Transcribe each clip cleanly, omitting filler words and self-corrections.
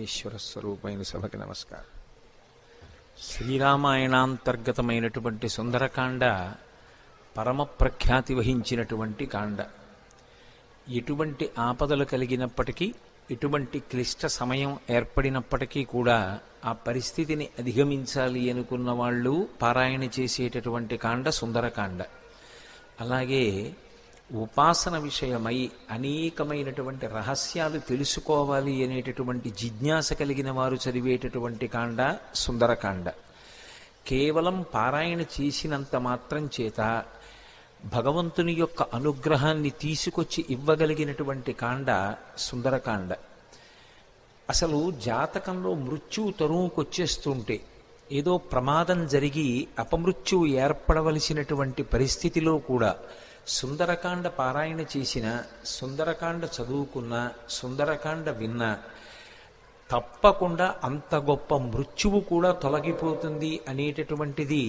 ఈశ్వర స్వరూపమైన సభకి నమస్కారం. శ్రీరామాయణాంతర్గతమైనటువంటి సుందరకాండ పరమ ప్రఖ్యాతి వహించినటువంటి కాండ. ఎటువంటి ఆపదలు కలిగినప్పటికీ, ఎటువంటి క్లిష్ట సమయం ఏర్పడినప్పటికీ కూడా ఆ పరిస్థితిని అధిగమించాలి అనుకున్న వాళ్ళు పారాయణ చేసేటటువంటి కాండ సుందరకాండ. అలాగే ఉపాసన విషయమై అనేకమైనటువంటి రహస్యాలు తెలుసుకోవాలి అనేటటువంటి జిజ్ఞాస కలిగిన వారు చదివేటటువంటి కాండ సుందరకాండ. కేవలం పారాయణ చేసినంత మాత్రం చేత భగవంతుని యొక్క అనుగ్రహాన్ని తీసుకొచ్చి ఇవ్వగలిగినటువంటి కాండ సుందరకాండ. అసలు జాతకంలో మృత్యువు తరువుకొచ్చేస్తుంటే, ఏదో ప్రమాదం జరిగి అపమృత్యువు ఏర్పడవలసినటువంటి పరిస్థితిలో కూడా సుందరకాండ పారాయణ చేసిన, సుందరకాండ చదువుకున్న, సుందరకాండ విన్న తప్పకుండా అంత గొప్ప మృత్యువు కూడా తొలగిపోతుంది అనేటటువంటిది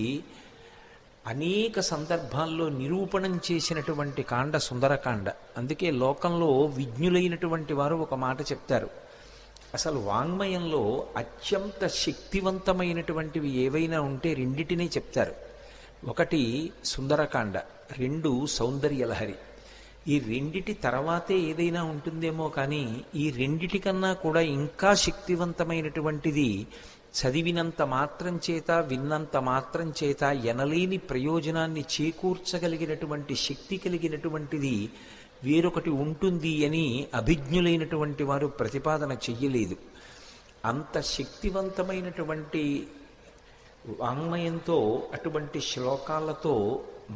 అనేక సందర్భాల్లో నిరూపణం చేసినటువంటి కాండ సుందరకాండ. అందుకే లోకంలో విజ్ఞులైనటువంటి వారు ఒక మాట చెప్తారు. అసలు వాంగ్మయంలో అత్యంత శక్తివంతమైనటువంటివి ఏవైనా ఉంటే రెండిటినే చెప్తారు. ఒకటి సుందరకాండ, రెండు సౌందర్యలహరి. ఈ రెండిటి తర్వాతే ఏదైనా ఉంటుందేమో కానీ ఈ రెండిటికన్నా కూడా ఇంకా శక్తివంతమైనటువంటిది, చదివినంత మాత్రం చేత, విన్నంత మాత్రం చేత ఎనలేని ప్రయోజనాన్ని చేకూర్చగలిగినటువంటి శక్తి కలిగినటువంటిది వేరొకటి ఉంటుంది అని అభిజ్ఞులైనటువంటి వారు ప్రతిపాదన చెయ్యలేదు. అంత శక్తివంతమైనటువంటి వాంగ్మయంతో, అటువంటి శ్లోకాలతో,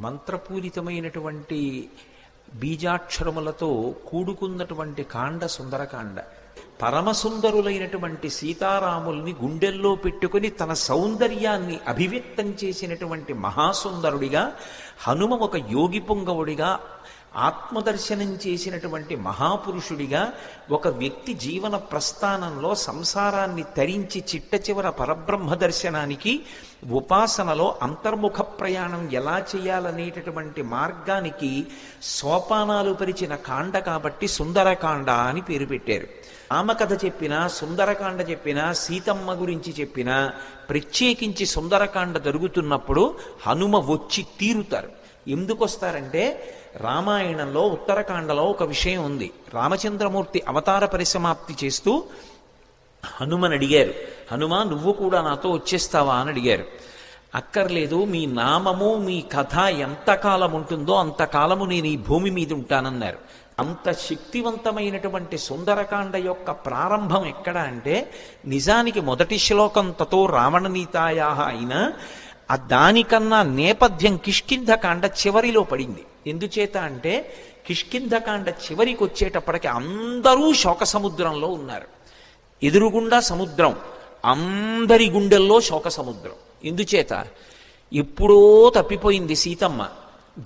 మంత్రపూరితమైనటువంటి బీజాక్షరములతో కూడుకున్నటువంటి కాండ సుందరకాండ. పరమసుందరులైనటువంటి సీతారాముల్ని గుండెల్లో పెట్టుకుని తన సౌందర్యాన్ని అభివ్యక్తం చేసినటువంటి మహాసుందరుడిగా, హనుమ ఒక యోగి పుంగవుడిగా, ఆత్మదర్శనం చేసినటువంటి మహాపురుషుడిగా, ఒక వ్యక్తి జీవన ప్రస్థానంలో సంసారాన్ని తరించి చిట్ట చివర పరబ్రహ్మ దర్శనానికి, ఉపాసనలో అంతర్ముఖ ప్రయాణం ఎలా చేయాలనేటటువంటి మార్గానికి సోపానాలు పరిచిన కాండ కాబట్టి సుందరకాండ అని పేరు పెట్టారు. రామకథ చెప్పినా, సుందరకాండ చెప్పినా, సీతమ్మ గురించి చెప్పినా, ప్రత్యేకించి సుందరకాండ జరుగుతున్నప్పుడు హనుమ వచ్చి తీరుతారు. ఎందుకు వస్తారంటే, రామాయణంలో ఉత్తరకాండలో ఒక విషయం ఉంది. రామచంద్రమూర్తి అవతార పరిసమాప్తి చేస్తూ హనుమని అడిగారు, హనుమ నువ్వు కూడా నాతో వచ్చేస్తావా అని అడిగారు. అక్కర్లేదు, మీ నామము మీ కథ ఎంతకాలం ఉంటుందో అంతకాలము నేను ఈ భూమి మీద ఉంటానన్నారు. అంత శక్తివంతమైనటువంటి సుందరకాండ యొక్క ప్రారంభం ఎక్కడ అంటే, నిజానికి మొదటి శ్లోకం తతో రావణనీతాయా అయినా దానికన్నా నేపథ్యం కిష్కింధకాండ చివరిలో పడింది. ఎందుచేత అంటే, కిష్కింధకాండ చివరికి వచ్చేటప్పటికి అందరూ శోక సముద్రంలో ఉన్నారు. ఎదురుగుండా సముద్రం, అందరి గుండెల్లో శోక సముద్రం. ఎందుచేత, ఎప్పుడో తప్పిపోయింది సీతమ్మ,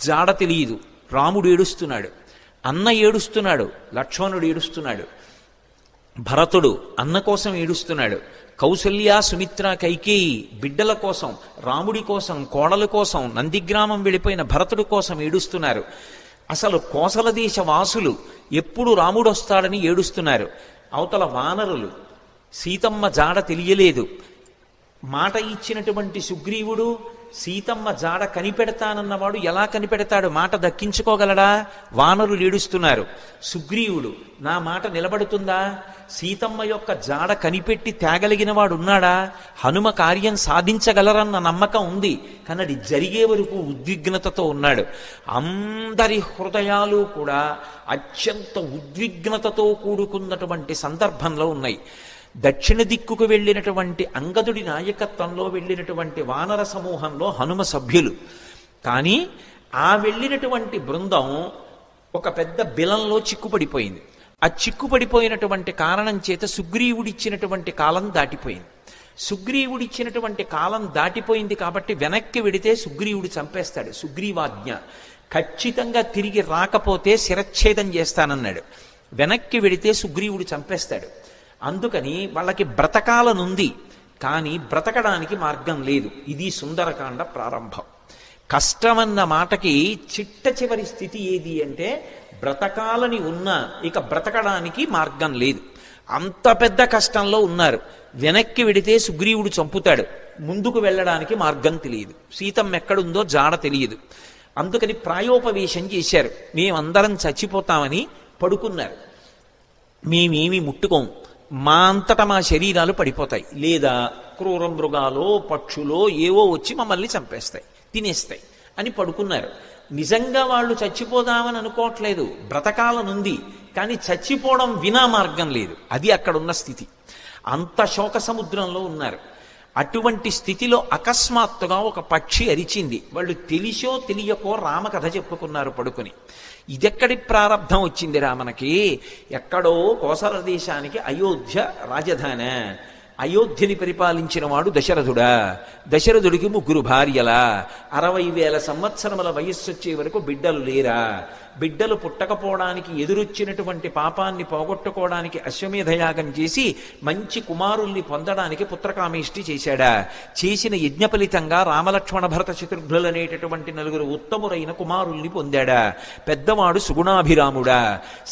జాడ తెలియదు. రాముడు ఏడుస్తున్నాడు, అన్న ఏడుస్తున్నాడు, లక్ష్మణుడు ఏడుస్తున్నాడు, భరతుడు అన్న కోసం ఏడుస్తున్నాడు, కౌసల్య సుమిత్ర కైకేయి బిడ్డల కోసం, రాముడి కోసం, కోడల కోసం, నందిగ్రామం వెళ్ళిపోయిన భరతుడి కోసం ఏడుస్తున్నారు. అసలు కోసల దేశ వాసులు ఎప్పుడు రాముడు వస్తాడని ఏడుస్తున్నారు. అవతల వానరులు, సీతమ్మ జాడ తెలియలేదు. మాట ఇచ్చినటువంటి సుగ్రీవుడు సీతమ్మ జాడ కనిపెడతానన్నవాడు ఎలా కనిపెడతాడు? మాట దక్కించుకోగలడా? వానరులు ఏడుస్తున్నారు. సుగ్రీవుడు, నా మాట నిలబడుతుందా? సీతమ్మ యొక్క జాడ కనిపెట్టి తేగలిగిన వాడు ఉన్నాడా? హనుమ కార్యం సాధించగలరన్న నమ్మకం ఉంది, కానీ అది జరిగే వరకు ఉద్విగ్నతతో ఉన్నాడు. అందరి హృదయాలు కూడా అత్యంత ఉద్విగ్నతతో కూడుకున్నటువంటి సందర్భంలో ఉన్నాయి. దక్షిణ దిక్కుకు వెళ్ళినటువంటి అంగదుడి నాయకత్వంలో వెళ్ళినటువంటి వానర సమూహంలో హనుమ సభ్యులు. కానీ ఆ వెళ్ళినటువంటి బృందం ఒక పెద్ద బిలంలో చిక్కుపడిపోయింది. ఆ చిక్కుపడిపోయినటువంటి కారణం చేత సుగ్రీవుడిచ్చినటువంటి కాలం దాటిపోయింది. సుగ్రీవుడిచ్చినటువంటి కాలం దాటిపోయింది కాబట్టి వెనక్కి వెడితే సుగ్రీవుడు చంపేస్తాడు. సుగ్రీవాజ్ఞ, ఖచ్చితంగా తిరిగి రాకపోతే శిరచ్ఛేదం చేస్తానన్నాడు. వెనక్కి వెడితే సుగ్రీవుడు చంపేస్తాడు. అందుకని వాళ్ళకి బ్రతకాలనుంది, కానీ బ్రతకడానికి మార్గం లేదు. ఇది సుందరకాండ ప్రారంభం. కష్టమన్న మాటకి చిట్ట చివరి స్థితి ఏది అంటే, బ్రతకాలని ఉన్నా ఇక బ్రతకడానికి మార్గం లేదు. అంత పెద్ద కష్టంలో ఉన్నారు. వెనక్కి వెడితే సుగ్రీవుడు చంపుతాడు, ముందుకు వెళ్ళడానికి మార్గం తెలియదు, సీతమ్మ ఎక్కడుందో జాడ తెలియదు. అందుకని ప్రాయోపవేశం చేశారు. మేమందరం చచ్చిపోతామని పడుకున్నారు. మేమేమి ముట్టుకోం, మా అంతటా మా శరీరాలు పడిపోతాయి, లేదా క్రూర మృగాలో పక్షులో ఏవో వచ్చి మమ్మల్ని చంపేస్తాయి, తినేస్తాయి అని పడుకున్నారు. నిజంగా వాళ్ళు చచ్చిపోదామని అనుకోవట్లేదు, బ్రతకాలనుంది, కానీ చచ్చిపోవడం వినా మార్గం లేదు. అది అక్కడున్న స్థితి. అంత శోక సముద్రంలో ఉన్నారు. అటువంటి స్థితిలో అకస్మాత్తుగా ఒక పక్షి అరిచింది. వాళ్ళు తెలిసో తెలియకో రామకథ చెప్పుకున్నారు పడుకుని. ఇదెక్కడి ప్రారంధం వచ్చిందిరా మనకి? ఎక్కడో కోసల దేశానికి అయోధ్య రాజధాని. అయోధ్యని పరిపాలించిన వాడు దశరథుడా. దశరథుడికి 3 భార్యలా. 60,000 సంవత్సరముల వయస్సు వచ్చే వరకు బిడ్డలు లేరా? బిడ్డలు పుట్టకపోవడానికి ఎదురొచ్చినటువంటి పాపాన్ని పోగొట్టుకోవడానికి అశ్వమేధయాగం చేసి మంచి కుమారుల్ని పొందడానికి పుత్రకామేష్టి చేశాడా? చేసిన యజ్ఞ ఫలితంగా రామలక్ష్మణ భరత శత్రుఘ్నులు అనేటటువంటి 4 ఉత్తమురైన కుమారుల్ని పొందాడా? పెద్దవాడు సుగుణాభిరాముడా.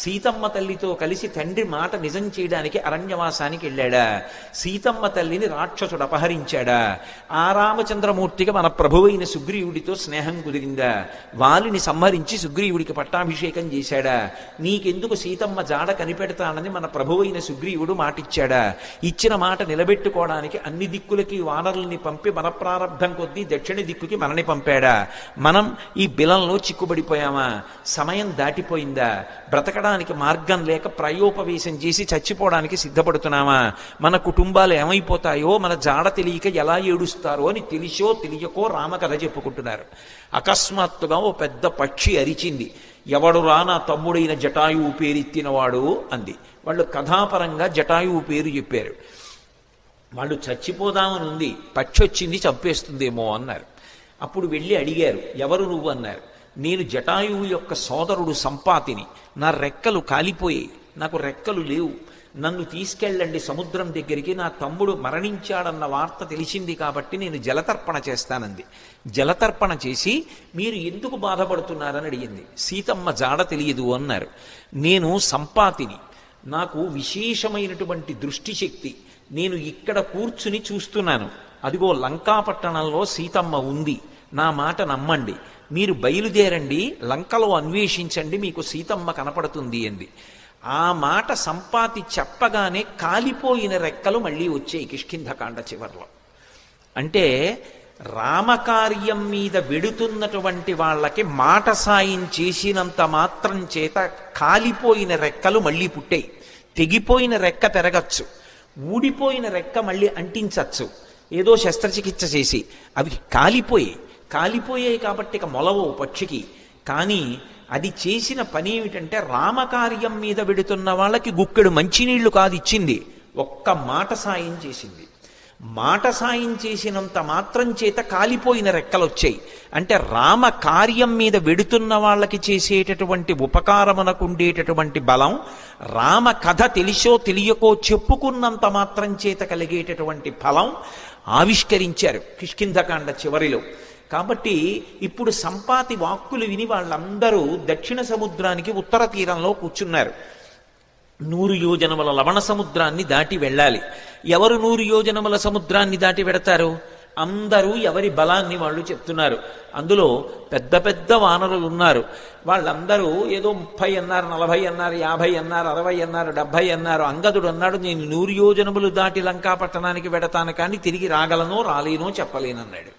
సీతమ్మ తల్లితో కలిసి తండ్రి మాట నిజం చేయడానికి అరణ్యవాసానికి వెళ్ళాడా? సీతమ్మ తల్లిని రాక్షసుడు అపహరించాడా? ఆ రామచంద్రమూర్తికి మన ప్రభువైన సుగ్రీవుడితో స్నేహం కుదిరిందా? వాలిని సంహరించి సుగ్రీవుడికి పట్టాభిషేకం చేశాడా? నీకెందుకు సీతమ్మ జాడ కనిపెడతానని మన ప్రభువైన సుగ్రీవుడు మాటిచ్చాడా? ఇచ్చిన మాట నిలబెట్టుకోవడానికి అన్ని దిక్కులకి వానరుల్ని పంపి మన ప్రారంధం కొద్దీ దక్షిణ దిక్కుకి మనని పంపాడా? మనం ఈ బిలంలో చిక్కుబడిపోయామా? సమయం దాటిపోయిందా? బ్రతకడానికి మార్గం లేక ప్రాయోపవేశం చేసి చచ్చిపోవడానికి సిద్ధపడుతున్నామా? మన కుటుంబాలు ఏమైపోతాయో, మన జాడ తెలియక ఎలా ఏడుస్తారో అని తెలిసో తెలియకో రామకథ చెప్పుకుంటున్నారు. అకస్మాత్తుగా ఓ పెద్ద పక్షి అరిచింది. ఎవడురా నా తమ్ముడైన జటాయువు పేరెత్తినవాడు అంది. వాళ్ళు కథాపరంగా జటాయువు పేరు చెప్పారు. వాళ్ళు చచ్చిపోదామని ఉంది, పక్షి వచ్చింది చంపేస్తుందేమో అన్నారు. అప్పుడు వెళ్ళి అడిగారు, ఎవరు నువ్వు అన్నారు. నేను జటాయువు యొక్క సోదరుడు సంపాతిని. నా రెక్కలు కాలిపోయాయి, నాకు రెక్కలు లేవు, నన్ను తీసుకెళ్ళండి సముద్రం దగ్గరికి, నా తమ్ముడు మరణించాడన్న వార్త తెలిసింది కాబట్టి నేను జలతర్పణ చేస్తానంది. జలతర్పణ చేసి మీరు ఎందుకు బాధపడుతున్నారని అడిగింది. సీతమ్మ జాడ తెలియదు అన్నారు. నేను సంపాతిని, నాకు విశేషమైనటువంటి దృష్టి శక్తి, నేను ఇక్కడ కూర్చుని చూస్తున్నాను, అదిగో లంకాపట్టణంలో సీతమ్మ ఉంది, నా మాట నమ్మండి, మీరు బయలుదేరండి, లంకలో అన్వేషించండి, మీకు సీతమ్మ కనపడుతుంది అంది. ఆ మాట సంపాతి చెప్పగానే కాలిపోయిన రెక్కలు మళ్ళీ వచ్చాయి కిష్కింధకాండ చివర్లో. అంటే రామకార్యం మీద వెడుతున్నటువంటి వాళ్ళకి మాట సాయం చేసినంత మాత్రం చేత కాలిపోయిన రెక్కలు మళ్ళీ పుట్టాయి. తెగిపోయిన రెక్క పెరగచ్చు, ఊడిపోయిన రెక్క మళ్ళీ అంటించచ్చు, ఏదో శస్త్రచికిత్స చేసి. అవి కాలిపోయాయి కాబట్టి ఇక మొలవు పక్షికి. కానీ అది చేసిన పని ఏమిటంటే రామకార్యం మీద వెడుతున్న వాళ్ళకి గుక్కెడు మంచినీళ్లు కాదు ఇచ్చింది, ఒక్క మాట సాయం చేసింది. మాట సాయం చేసినంత మాత్రం చేత కాలిపోయిన రెక్కలు వచ్చాయి. అంటే రామ కార్యం మీద వెడుతున్న వాళ్ళకి చేసేటటువంటి ఉపకారమునకు ఉండేటటువంటి బలం, రామ కథ తెలిసో తెలియకో చెప్పుకున్నంత మాత్రం చేత కలిగేటటువంటి ఫలం ఆవిష్కరించారు కిష్కింధకాండ చివరిలో. కాబట్టి ఇప్పుడు సంపాతి వాక్కులు విని వాళ్ళందరూ దక్షిణ సముద్రానికి ఉత్తర తీరంలో కూర్చున్నారు. 100 యోజనముల లవణ సముద్రాన్ని దాటి వెళ్ళాలి. ఎవరు 100 యోజనముల సముద్రాన్ని దాటి వెడతారు? అందరూ ఎవరి బలాన్ని వాళ్ళు చెప్తున్నారు. అందులో పెద్ద పెద్ద వానరులు ఉన్నారు. వాళ్ళందరూ ఏదో 30 అన్నారు, 40 అన్నారు, 50 అన్నారు, 60 అన్నారు, 70 అన్నారు. అంగదుడు అన్నాడు, నేను 100 యోజనములు దాటి లంకాపట్టణానికి వెడతాను, కానీ తిరిగి రాగలనో రాలేనో చెప్పలేనన్నాడు.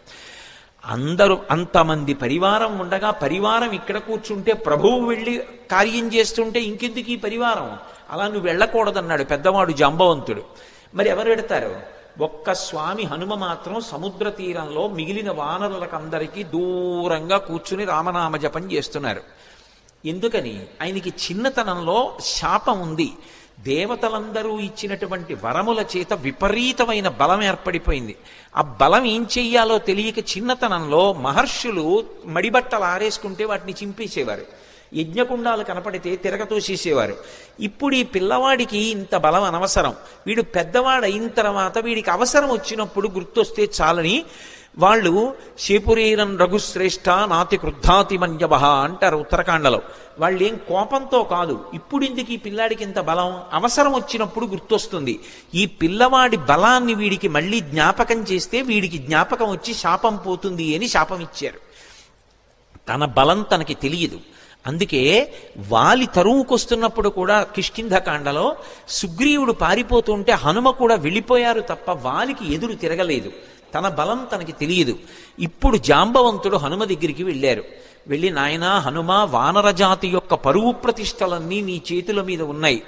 అందరూ అంతమంది పరివారం ఉండగా, పరివారం ఇక్కడ కూర్చుంటే ప్రభువు వెళ్ళి కార్యం చేస్తుంటే ఇంకెందుకు ఈ పరివారం, అలా నువ్వు వెళ్ళకూడదన్నాడు పెద్దవాడు జాంబవంతుడు. మరి ఎవరు వెడతారు? ఒక్క స్వామి హనుమ మాత్రం సముద్ర తీరంలో మిగిలిన వానరులకందరికీ దూరంగా కూర్చుని రామనామ జపం చేస్తున్నారు. ఎందుకని? ఆయనకి చిన్నతనంలో శాపం ఉంది. దేవతలందరూ ఇచ్చినటువంటి వరముల చేత విపరీతమైన బలం ఏర్పడిపోయింది. ఆ బలం ఏం చెయ్యాలో తెలియక చిన్నతనంలో మహర్షులు మడిబట్టలు ఆరేసుకుంటే వాటిని చింపేసేవారు, యజ్ఞకుండాలు కనపడితే తిరగతోసేసేవారు. ఇప్పుడు ఈ పిల్లవాడికి ఇంత బలం అనవసరం, వీడు పెద్దవాడు అయిన తర్వాత వీడికి అవసరం వచ్చినప్పుడు గుర్తొస్తే చాలని వాళ్ళు శేపురీరం రఘుశ్రేష్ఠ నాతి క్రుద్ధాతి మన్యవ అంటారు ఉత్తరాఖండలో. వాళ్ళేం కోపంతో కాదు, ఇప్పుడు ఇందుకు ఈ పిల్లాడికి ఇంత బలం, అవసరం వచ్చినప్పుడు గుర్తొస్తుంది. ఈ పిల్లవాడి బలాన్ని వీడికి మళ్ళీ జ్ఞాపకం చేస్తే వీడికి జ్ఞాపకం వచ్చి శాపం పోతుంది అని శాపం ఇచ్చారు. తన బలం తనకి తెలియదు. అందుకే వాలి తరువుకొస్తున్నప్పుడు కూడా కిష్కింధకాండలో సుగ్రీవుడు పారిపోతుంటే హనుమ కూడా వెళ్ళిపోయారు తప్ప వాలికి ఎదురు తిరగలేదు. తన బలం తనకి తెలియదు. ఇప్పుడు జాంబవంతుడు హనుమ దగ్గరికి వెళ్ళారు. వెళ్ళి, నాయనా హనుమ, వానరజాతి యొక్క పరువు ప్రతిష్టలన్నీ నీ చేతుల మీద ఉన్నాయి.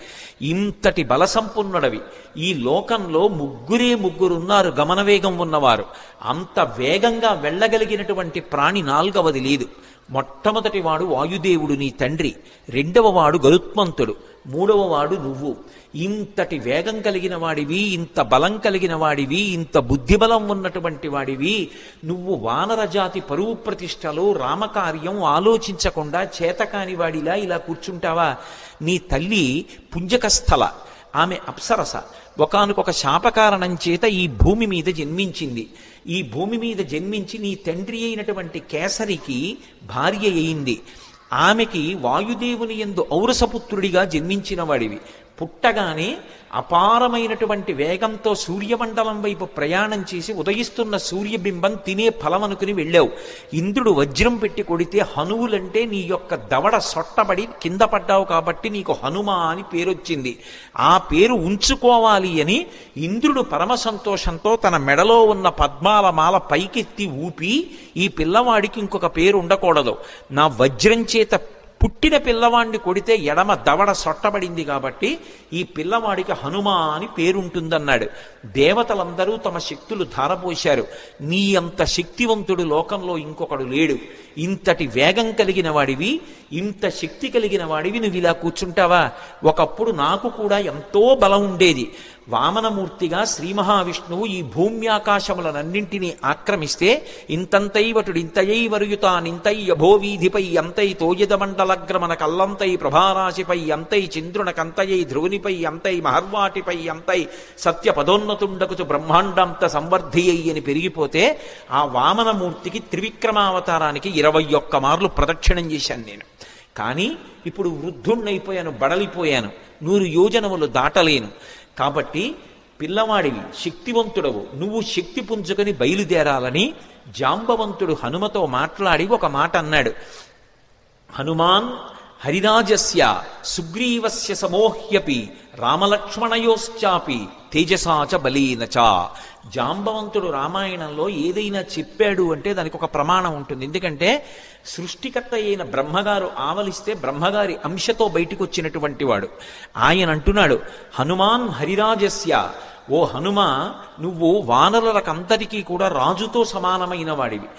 ఇంతటి బలసంపన్నుడవి. ఈ లోకంలో ముగ్గురున్నారు గమనవేగం ఉన్నవారు. అంత వేగంగా వెళ్ళగలిగినటువంటి ప్రాణి నాల్గవది లేదు. మొట్టమొదటి వాడు వాయుదేవుడు నీ తండ్రి, రెండవ వాడు గరుత్మంతుడు, మూడవ వాడు నువ్వు. ఇంతటి వేగం కలిగిన వాడివి, ఇంత బలం కలిగిన వాడివి, ఇంత బుద్ధిబలం ఉన్నటువంటి వాడివి, నువ్వు వానరజాతి పరువు ప్రతిష్టలు రామకార్యం ఆలోచించకుండా చేతకాని వాడిలా ఇలా కూర్చుంటావా? నీ తల్లి పుంజకస్థల, ఆమె అప్సరస. ఒకానొక శాపకారణం చేత ఈ భూమి మీద జన్మించింది. ఈ భూమి మీద జన్మించి నీ తండ్రి అయినటువంటి కేసరికి భార్య అయింది. ఆమెకి వాయుదేవుని యందు ఔరసపుత్రుడిగా జన్మించిన వాడివి. పుట్టగానే అపారమైనటువంటి వేగంతో సూర్యమండలం వైపు ప్రయాణం చేసి ఉదయిస్తున్న సూర్యబింబం తినే ఫలం అనుకుని వెళ్ళావు. ఇంద్రుడు వజ్రం పెట్టి కొడితే హనువులంటే నీ యొక్క దవడ సొట్టబడి కింద పడ్డావు కాబట్టి నీకు హనుమ అని పేరొచ్చింది. ఆ పేరు ఉంచుకోవాలి అని ఇంద్రుడు పరమ సంతోషంతో తన మెడలో ఉన్న పద్మాల మాల పైకెత్తి ఊపి, ఈ పిల్లవాడికి ఇంకొక పేరు ఉండకూడదు, నా వజ్రం చేత పుట్టిన పిల్లవాడిని కొడితే ఎడమ దవడ సొట్టబడింది కాబట్టి ఈ పిల్లవాడికి హనుమ అని పేరుంటుందన్నాడు. దేవతలందరూ తమ శక్తులు ధారపోశారు. నీ అంత శక్తివంతుడు లోకంలో ఇంకొకడు లేడు. ఇంతటి వేగం కలిగిన వాడివి, ఇంత శక్తి కలిగిన వాడివి, నువ్వు ఇలా కూర్చుంటావా? ఒకప్పుడు నాకు కూడా ఎంతో బలం ఉండేది. వామనమూర్తిగా శ్రీ మహావిష్ణువు ఈ భూమ్యాకాశములనన్నింటినీ ఆక్రమిస్తే ఇంతంతైవటుడు ఇంతయై వరుయుతానింతై అభోవీధిపై అంతై తోయదమండలగ్రమణ కల్లంతై ప్రభారాశిపై అంతై చంద్రునకంతయై ధ్రువునిపై అంతై మహర్వాటిపై అంతై సత్య పదోన్నతుండకుచు బ్రహ్మాండంత సంవర్ధియ్యి అని పెరిగిపోతే ఆ వామనమూర్తికి త్రివిక్రమావతారానికి 21 మార్లు ప్రదక్షిణం చేశాను నేను. కానీ ఇప్పుడు వృద్ధుణ్ణైపోయాను, బడలిపోయాను, 100 యోజనములు దాటలేను. కాబట్టి పిల్లవాడివి, శక్తివంతుడవు, నువ్వు శక్తి పుంజుకొని బయలుదేరాలని జాంబవంతుడు హనుమతో మాట్లాడి ఒక మాట అన్నాడు. హనుమాన్ హరిరాజస్య సుగ్రీవస్య సమోహ్యపి రామలక్ష్మణయోశ్చాపి తేజసాచ బలీనచ. జాంబవంతుడు రామాయణంలో ఏదైనా చెప్పాడు అంటే దానికి ఒక ప్రమాణం ఉంటుంది. ఎందుకంటే సృష్టికర్త అయిన బ్రహ్మగారు ఆవలిస్తే బ్రహ్మగారి అంశతో బయటికి వచ్చినటువంటి వాడు. ఆయన అంటున్నాడు, హనుమాన్ హరిరాజస్య, ఓ హనుమ, నువ్వు వానరులకంతటికీ కూడా రాజుతో సమానమైన వాడివి.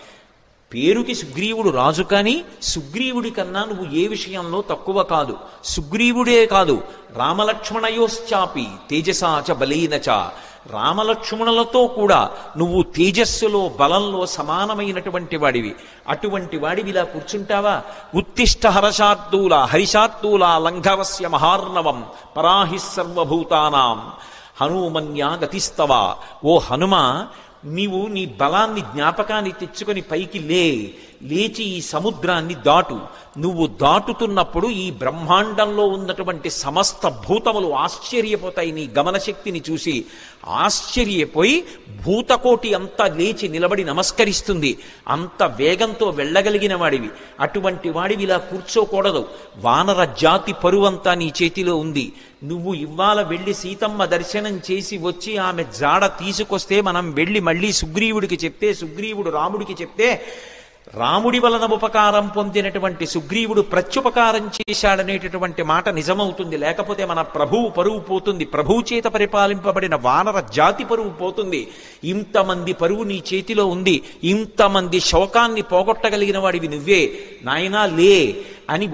పేరుకి సుగ్రీవుడు రాజు, కానీ సుగ్రీవుడి కన్నా నువ్వు ఏ విషయంలో తక్కువ కాదు. సుగ్రీవుడే కాదు, రామలక్ష్మణయోశ్చాపి తేజసాచ బలీనచ, రామలక్ష్మణులతో కూడా నువ్వు తేజస్సులో బలంలో సమానమైనటువంటి వాడివి. అటువంటి వాడివి ఇలా కూర్చుంటావా? ఉత్తిష్ట హర్షార్దూల హరిషార్దూల లంఘవస్య మహార్ణవం పరాహి సర్వభూతానాం హనుమన్యా గతిస్తవ. ఓ హనుమ, నీవు నీ బలాన్ని జ్ఞాపకాన్ని తెచ్చుకొని పైకి లేచి ఈ సముద్రాన్ని దాటు. నువ్వు దాటుతున్నప్పుడు ఈ బ్రహ్మాండంలో ఉన్నటువంటి సమస్త భూతములు ఆశ్చర్యపోతాయి నీ గమనశక్తిని చూసి. ఆశ్చర్యపోయి భూతకోటి అంతా లేచి నిలబడి నమస్కరిస్తుంది. అంత వేగంతో వెళ్ళగలిగిన వాడివి. అటువంటి వాడివి ఇలా కూర్చోకూడదు. వానర జాతి పరువంతా నీ చేతిలో ఉంది. నువ్వు ఇవాళ వెళ్ళి సీతమ్మ దర్శనం చేసి వచ్చి ఆమె జాడ తీసుకొస్తే మనం వెళ్ళి మళ్ళీ సుగ్రీవుడికి చెప్తే, సుగ్రీవుడు రాముడికి చెప్తే, రాముడి వలన ఉపకారం పొందినటువంటి సుగ్రీవుడు ప్రత్యుపకారం చేశాడనేటటువంటి మాట నిజమవుతుంది. లేకపోతే మన ప్రభువు పరువు పోతుంది. ప్రభువు చేత పరిపాలింపబడిన వానర జాతి పరువు పోతుంది. ఇంతమంది పరువు నీ చేతిలో ఉంది. ఇంతమంది శోకాన్ని పోగొట్టగలిగిన వాడివి నువ్వే. నాయనా లే అని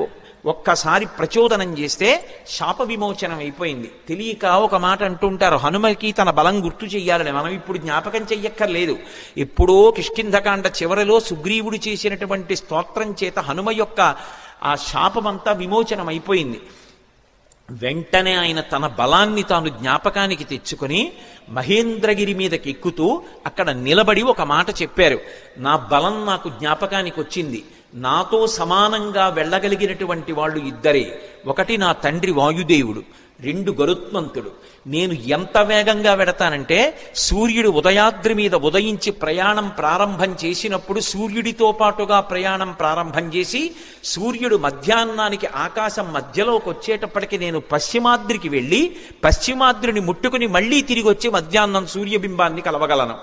ఒక్కసారి ప్రచోదనం చేస్తే శాప విమోచనం అయిపోయింది. తెలియక ఒక మాట అంటుంటారు, హనుమకి తన బలం గుర్తు చెయ్యాలని. మనం ఇప్పుడు జ్ఞాపకం చెయ్యక్కర్లేదు. ఎప్పుడో కిష్కింధకాండ చివరిలో సుగ్రీవుడు చేసినటువంటి స్తోత్రం చేత హనుమ యొక్క ఆ శాపమంతా విమోచనం అయిపోయింది. వెంటనే ఆయన తన బలాన్ని తాను జ్ఞాపకానికి తెచ్చుకొని మహేంద్రగిరి మీదకి ఎక్కుతూ అక్కడ నిలబడి ఒక మాట చెప్పారు. నా బలం నాకు జ్ఞాపకానికి వచ్చింది. నాతో సమానంగా వెళ్ళగలిగినటువంటి వాళ్ళు ఇద్దరే. ఒకటి నా తండ్రి వాయుదేవుడు, రెండు గరుత్మంతుడు. నేను ఎంత వేగంగా వెడతానంటే సూర్యుడు ఉదయాద్రి మీద ఉదయించి ప్రయాణం ప్రారంభం చేసినప్పుడు సూర్యుడితో పాటుగా ప్రయాణం ప్రారంభం చేసి సూర్యుడు మధ్యాహ్నానికి ఆకాశం మధ్యలోకి వచ్చేటప్పటికి నేను పశ్చిమాద్రికి వెళ్ళి పశ్చిమాద్రిని ముట్టుకుని మళ్ళీ తిరిగి వచ్చి మధ్యాహ్నం సూర్యబింబాన్ని కలవగలను.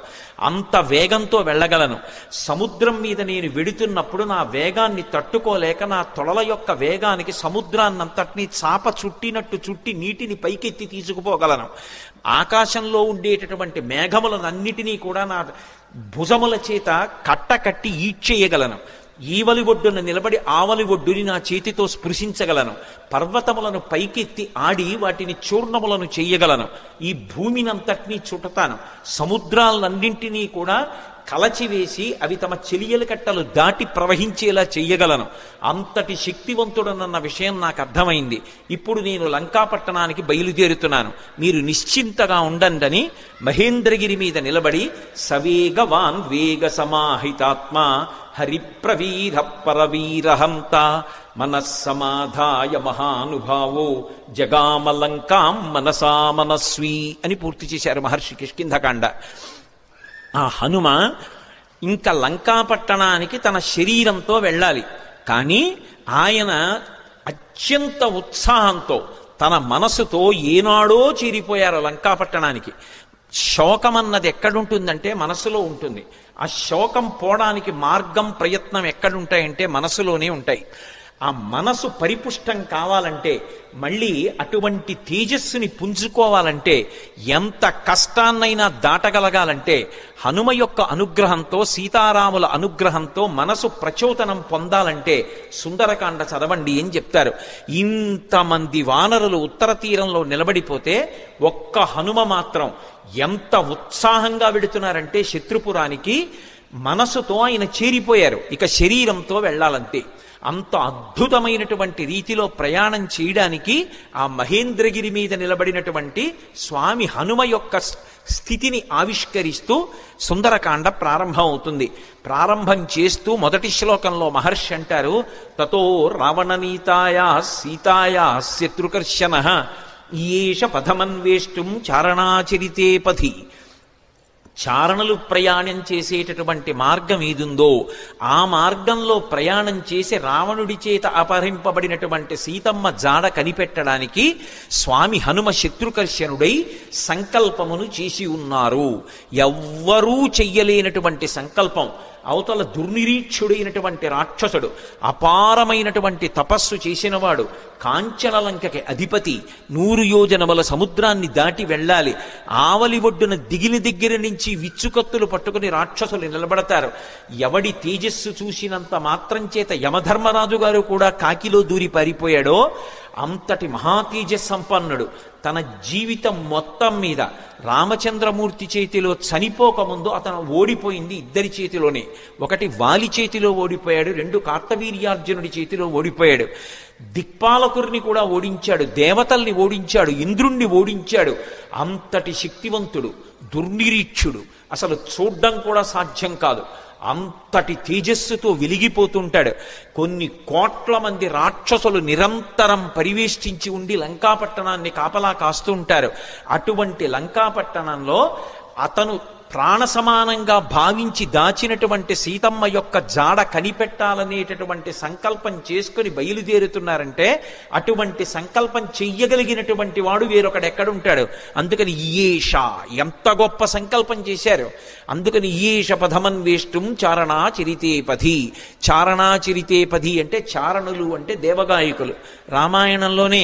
అంత వేగంతో వెళ్ళగలను. సముద్రం మీద నేను వెడుతున్నప్పుడు నా వేగాన్ని తట్టుకోలేక నా తొడల యొక్క వేగానికి సముద్రాన్నంతటినీ చాప చుట్టినట్టు చుట్టి నీటిని పైకెత్తి తీసుకుపోగలను. ఆకాశంలో ఉండేటటువంటి మేఘములనన్నిటినీ కూడా నా భుజముల చేత కట్టి ఈడ్చేయగలను. ఈవలి ఒడ్డున నిలబడి ఆవలి ఒడ్డుని నా చేతితో స్పృశించగలను. పర్వతములను పైకెత్తి ఆడి వాటిని చూర్ణములను చెయ్యగలను. ఈ భూమినంతటినీ చుట్టతాను. సముద్రాలన్నింటినీ కూడా కలచివేసి అవి తమ చెలియల కట్టలు దాటి ప్రవహించేలా చెయ్యగలను. అంతటి శక్తివంతుడనన్న విషయం నాకు అర్థమైంది. ఇప్పుడు నేను లంకాపట్టణానికి బయలుదేరుతున్నాను, మీరు నిశ్చింతగా ఉండండి మహేంద్రగిరి మీద నిలబడి సవేగవాన్ వేగ సమాహితాత్మ హరిప్రవీర పరవీరహంత మనస్సమాధాయ మహానుభావో జగామలంకాం మనసా మనస్వీ అని పూర్తి చేశారు మహర్షి కిష్కింధకాండ. ఆ హనుమ ఇంకా లంకాపట్టణానికి తన శరీరంతో వెళ్ళాలి. కానీ ఆయన అత్యంత ఉత్సాహంతో తన మనసుతో ఏనాడో చేరిపోయారు లంకాపట్టణానికి. శోకం అన్నది ఎక్కడుంటుందంటే మనసులో ఉంటుంది. ఆ శోకం పోవడానికి మార్గం ప్రయత్నం ఎక్కడుంటాయంటే మనసులోనే ఉంటాయి. ఆ మనసు పరిపుష్టం కావాలంటే, మళ్ళీ అటువంటి తేజస్సుని పుంజుకోవాలంటే, ఎంత కష్టాన్నైనా దాటగలగాలంటే హనుమ యొక్క అనుగ్రహంతో సీతారాముల అనుగ్రహంతో మనసు ప్రచోదనం పొందాలంటే సుందరకాండ చదవండి అని చెప్తారు. ఇంతమంది వానరులు ఉత్తర తీరంలో నిలబడిపోతే ఒక్క హనుమ మాత్రం ఎంత ఉత్సాహంగా వెడుతున్నారంటే శత్రుపురానికి మనసుతో ఆయన చేరిపోయారు. ఇక శరీరంతో వెళ్ళాలంతే. అంత అద్భుతమైనటువంటి రీతిలో ప్రయాణం చేయడానికి ఆ మహేంద్రగిరి మీద నిలబడినటువంటి స్వామి హనుమ యొక్క స్థితిని ఆవిష్కరిస్తూ సుందరకాండ ప్రారంభం అవుతుంది. ప్రారంభం చేస్తూ మొదటి శ్లోకంలో మహర్షి అంటారు, తతో రావణనీతాయా సీతాయా శత్రుకర్షణ ఈయేష పథమన్వేష్టం చారణాచరితే పథి. చారణలు ప్రయాణం చేసేటటువంటి మార్గం ఏదుందో ఆ మార్గంలో ప్రయాణం చేసి రావణుడి చేత అపహరింపబడినటువంటి సీతమ్మ జాడ కనిపెట్టడానికి స్వామి హనుమ శత్రుకర్షణుడై సంకల్పమును చేసి ఉన్నారు. ఎవ్వరూ చెయ్యలేనటువంటి సంకల్పం. అవతల దుర్నిరీక్షుడైనటువంటి రాక్షసుడు, అపారమైనటువంటి తపస్సు చేసినవాడు, కాంచనలంకకి అధిపతి, 100 యోజనముల సముద్రాన్ని దాటి వెళ్ళాలి. ఆవలి ఒడ్డున దిగిన దగ్గర నుంచి విచ్చుకత్తులు పట్టుకుని రాక్షసులు నిలబడతారు. ఎవడి తేజస్సు చూసినంత మాత్రం చేత యమధర్మరాజు గారు కూడా కాకిలో దూరి పారిపోయాడో అంతటి మహాతేజస్ సంపన్నుడు. తన జీవితం మొత్తం మీద రామచంద్రమూర్తి చేతిలో చనిపోకముందు అతను ఓడిపోయింది ఇద్దరి చేతిలోనే. ఒకటి వాలి చేతిలో ఓడిపోయాడు, 2 కార్తవీర్యార్జునుడి చేతిలో ఓడిపోయాడు. దిక్పాలకుర్ని కూడా ఓడించాడు, దేవతల్ని ఓడించాడు, ఇంద్రుణ్ణి ఓడించాడు. అంతటి శక్తివంతుడు, దుర్నిరీక్షుడు, అసలు చూడ్డం కూడా సాధ్యం కాదు. అంతటి తేజస్సుతో వెలిగిపోతుంటాడు. కొన్ని కోట్ల మంది రాక్షసులు నిరంతరం పరివేష్టించి ఉండి లంకాపట్టణాన్ని కాపలా కాస్తూ ఉంటారు. అటువంటి లంకాపట్టణంలో అతను ప్రాణ సమానంగా భావించి దాచినటువంటి సీతమ్మ యొక్క జాడ కనిపెట్టాలనేటటువంటి సంకల్పం చేసుకుని బయలుదేరుతున్నారంటే అటువంటి సంకల్పం చెయ్యగలిగినటువంటి వాడు వేరొకడెక్కడుంటాడు. అందుకని ఈయేష ఎంత గొప్ప సంకల్పం చేశారు. అందుకని ఈయేష పథమన్వేష్టం చారణాచరితే పథి. చారణాచరితే పథి అంటే చారణులు అంటే దేవగాయకులు. రామాయణంలోనే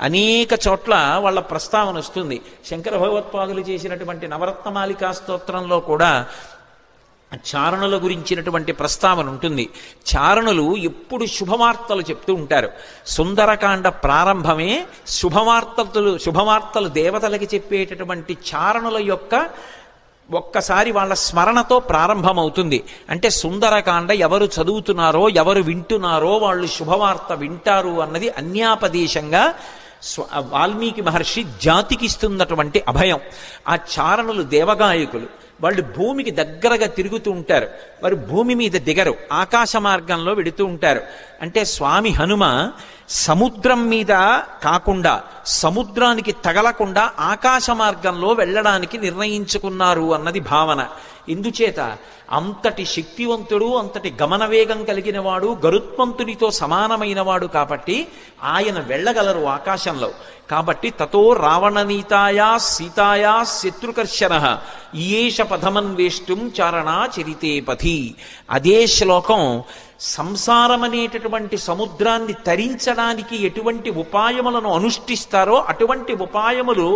అనేక చోట్ల వాళ్ళ ప్రస్తావన వస్తుంది. శంకర భగవత్పాదులు చేసినటువంటి నవరత్నమాలికా స్తోత్రంలో కూడా చారణుల గురించినటువంటి ప్రస్తావన ఉంటుంది. చారణులు ఎప్పుడు శుభవార్తలు చెప్తూ ఉంటారు. సుందరకాండ ప్రారంభమే శుభవార్తలు దేవతలకి చెప్పేటటువంటి చారణుల యొక్క ఒక్కసారి వాళ్ళ స్మరణతో ప్రారంభమవుతుంది. అంటే సుందరకాండ ఎవరు చదువుతున్నారో ఎవరు వింటున్నారో వాళ్ళు శుభవార్త వింటారు అన్నది అన్యాపదేశంగా వాల్మీకి మహర్షి జాతికి ఇస్తున్నటువంటి అభయం. ఆ చారణులు దేవగాయకులు, వాళ్ళు భూమికి దగ్గరగా తిరుగుతూ ఉంటారు. వారు భూమి మీద దిగరు, ఆకాశ మార్గంలో వెడుతూ ఉంటారు. అంటే స్వామి హనుమ సముద్రం మీద కాకుండా, సముద్రానికి తగలకుండా ఆకాశ మార్గంలో వెళ్ళడానికి నిర్ణయించుకున్నారు అన్నది భావన. ఇందుచేత అంతటి శక్తివంతుడు, అంతటి గమనవేగం కలిగిన వాడు, గరుత్మంతునితో సమానమైన వాడు కాబట్టి ఆయన వెళ్ళగలరు ఆకాశంలో. కాబట్టి తతో రావణనీతాయా సీతాయా శత్రుకర్షణ ఈయేష పథమన్వేష్టం చారణా చరితే పథి. అదే శ్లోకం సంసారం అనేటటువంటి సముద్రాన్ని తరించడానికి ఎటువంటి ఉపాయములను అనుష్ఠిస్తారో అటువంటి ఉపాయములు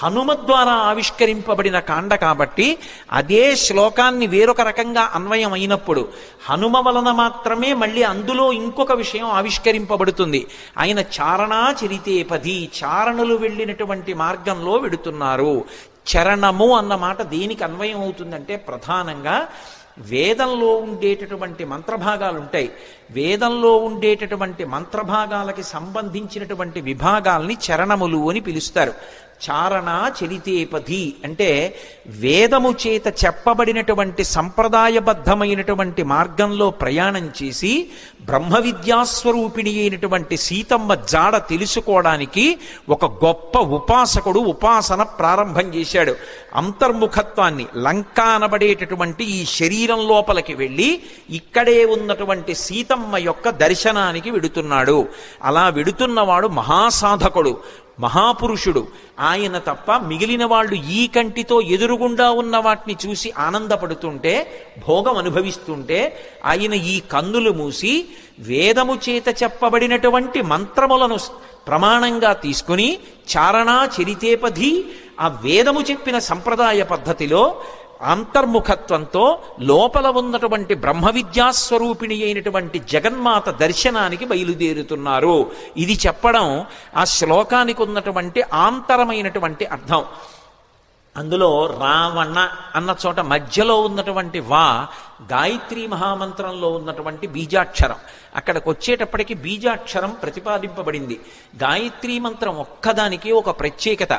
హనుమ ద్వారా ఆవిష్కరింపబడిన కాండ కాబట్టి అదే శ్లోకాన్ని వేరొక రకంగా అన్వయం అయినప్పుడు హనుమ వలన మాత్రమే మళ్ళీ అందులో ఇంకొక విషయం ఆవిష్కరింపబడుతుంది. ఆయన చారణా చరితే పది, చారణులు వెళ్ళినటువంటి మార్గంలో వెడుతున్నారు. చరణము అన్న మాట దేనికి అన్వయం అవుతుందంటే ప్రధానంగా వేదంలో ఉండేటటువంటి మంత్రభాగాలు ఉంటాయి. వేదంలో ఉండేటటువంటి మంత్రభాగాలకి సంబంధించినటువంటి విభాగాల్ని చరణములు అని పిలుస్తారు. చారణ చరితేపథి అంటే వేదము చేత చెప్పబడినటువంటి సంప్రదాయబద్ధమైనటువంటి మార్గంలో ప్రయాణం చేసి బ్రహ్మ విద్యాస్వరూపిణి అయినటువంటి సీతమ్మ జాడ తెలుసుకోవడానికి ఒక గొప్ప ఉపాసకుడు ఉపాసన ప్రారంభం చేశాడు. అంతర్ముఖత్వాన్ని, లంక అనబడేటటువంటి ఈ శరీరం లోపలికి వెళ్ళి ఇక్కడే ఉన్నటువంటి సీతమ్మ యొక్క దర్శనానికి వెడుతున్నాడు. అలా వెడుతున్నవాడు మహాసాధకుడు, మహాపురుషుడు. ఆయన తప్ప మిగిలిన వాళ్ళు ఈ కంటితో ఎదురుగుండా ఉన్న వాటిని చూసి ఆనందపడుతుంటే, భోగం అనుభవిస్తుంటే, ఆయన ఈ కన్నులు మూసి వేదము చేత చెప్పబడినటువంటి మంత్రములను ప్రమాణంగా తీసుకుని చారణా చరితేపథి, ఆ వేదము చెప్పిన సంప్రదాయ పద్ధతిలో అంతర్ముఖత్వంతో లోపల ఉన్నటువంటి బ్రహ్మ విద్యాస్వరూపిణి అయినటువంటి జగన్మాత దర్శనానికి బయలుదేరుతున్నారు. ఇది చెప్పడం ఆ శ్లోకానికి ఉన్నటువంటి ఆంతరమైనటువంటి అర్థం. అందులో రావణ అన్న చోట మధ్యలో ఉన్నటువంటి వా గాయత్రీ మహామంత్రంలో ఉన్నటువంటి బీజాక్షరం. అక్కడికి వచ్చేటప్పటికి బీజాక్షరం ప్రతిపాదింపబడింది. గాయత్రీ మంత్రం ఒక్కదానికి ఒక ప్రత్యేకత.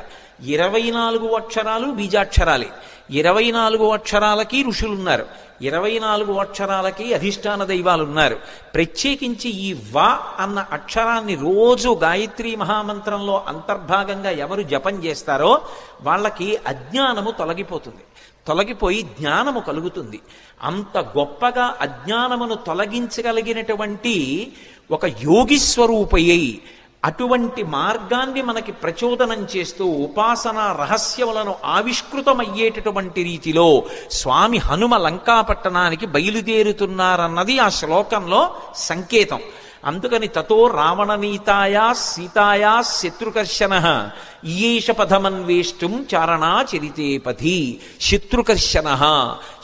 24 అక్షరాలు బీజాక్షరాలే. 24 అక్షరాలకి ఋషులున్నారు, 24 అక్షరాలకి అధిష్టాన దైవాలున్నారు. ప్రత్యేకించి ఈ వా అన్న అక్షరాన్ని రోజు గాయత్రీ మహామంత్రంలో అంతర్భాగంగా ఎవరు జపం చేస్తారో వాళ్ళకి అజ్ఞానము తొలగిపోయి జ్ఞానము కలుగుతుంది. అంత గొప్పగా అజ్ఞానమును తొలగించగలిగినటువంటి ఒక యోగి స్వరూపయ్యి అటువంటి మార్గాన్ని మనకి ప్రచోదనం చేస్తూ ఉపాసన రహస్యములను ఆవిష్కృతమయ్యేటటువంటి రీతిలో స్వామి హనుమ లంకాపట్టణానికి బయలుదేరుతున్నారన్నది ఆ శ్లోకంలో సంకేతం. అందుకని తతో రావణనీతాయా సీతాయా శత్రుకర్షణ ఈయేష పథమన్వేష్టం చారణా చరితేపథి.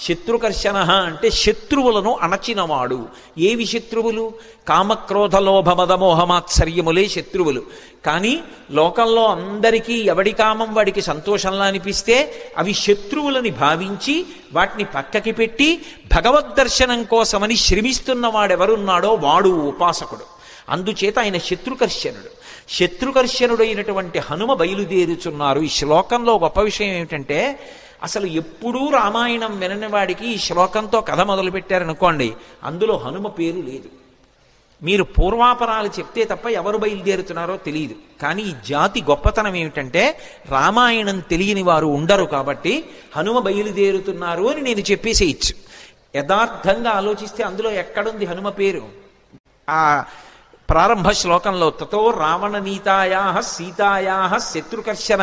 శత్రుకర్షణ అంటే శత్రువులను అణచినవాడు. ఏవి శత్రువులు? కామక్రోధ లోభ మదమోహమాత్సర్యములే శత్రువులు. కానీ లోకంలో అందరికీ ఎవడి కామం వాడికి సంతోషంలా అనిపిస్తే అవి శత్రువులని భావించి వాటిని పక్కకి పెట్టి భగవద్దర్శనం కోసమని శ్రమిస్తున్న వాడెవరున్నాడో వాడు ఉపాసకుడు. అందుచేత ఆయన శత్రుకర్షణుడైనటువంటి హనుమ బయలుదేరుచున్నారు. ఈ శ్లోకంలో గొప్ప విషయం ఏమిటంటే అసలు ఎప్పుడూ రామాయణం వినని వాడికి ఈ శ్లోకంతో కథ మొదలుపెట్టారనుకోండి, అందులో హనుమ పేరు లేదు. మీరు పూర్వాపరాలు చెప్తే తప్ప ఎవరు బయలుదేరుతున్నారో తెలియదు. కానీ ఈ జాతి గొప్పతనం ఏమిటంటే రామాయణం తెలియని వారు ఉండరు కాబట్టి హనుమ బయలుదేరుతున్నారు అని నేను చెప్పేసేయచ్చు. యథార్థంగా ఆలోచిస్తే అందులో ఎక్కడుంది హనుమ పేరు? ఆ ప్రారంభ శ్లోకంలో తతో రావణనీతాయా సీతాయా శత్రుకర్షణ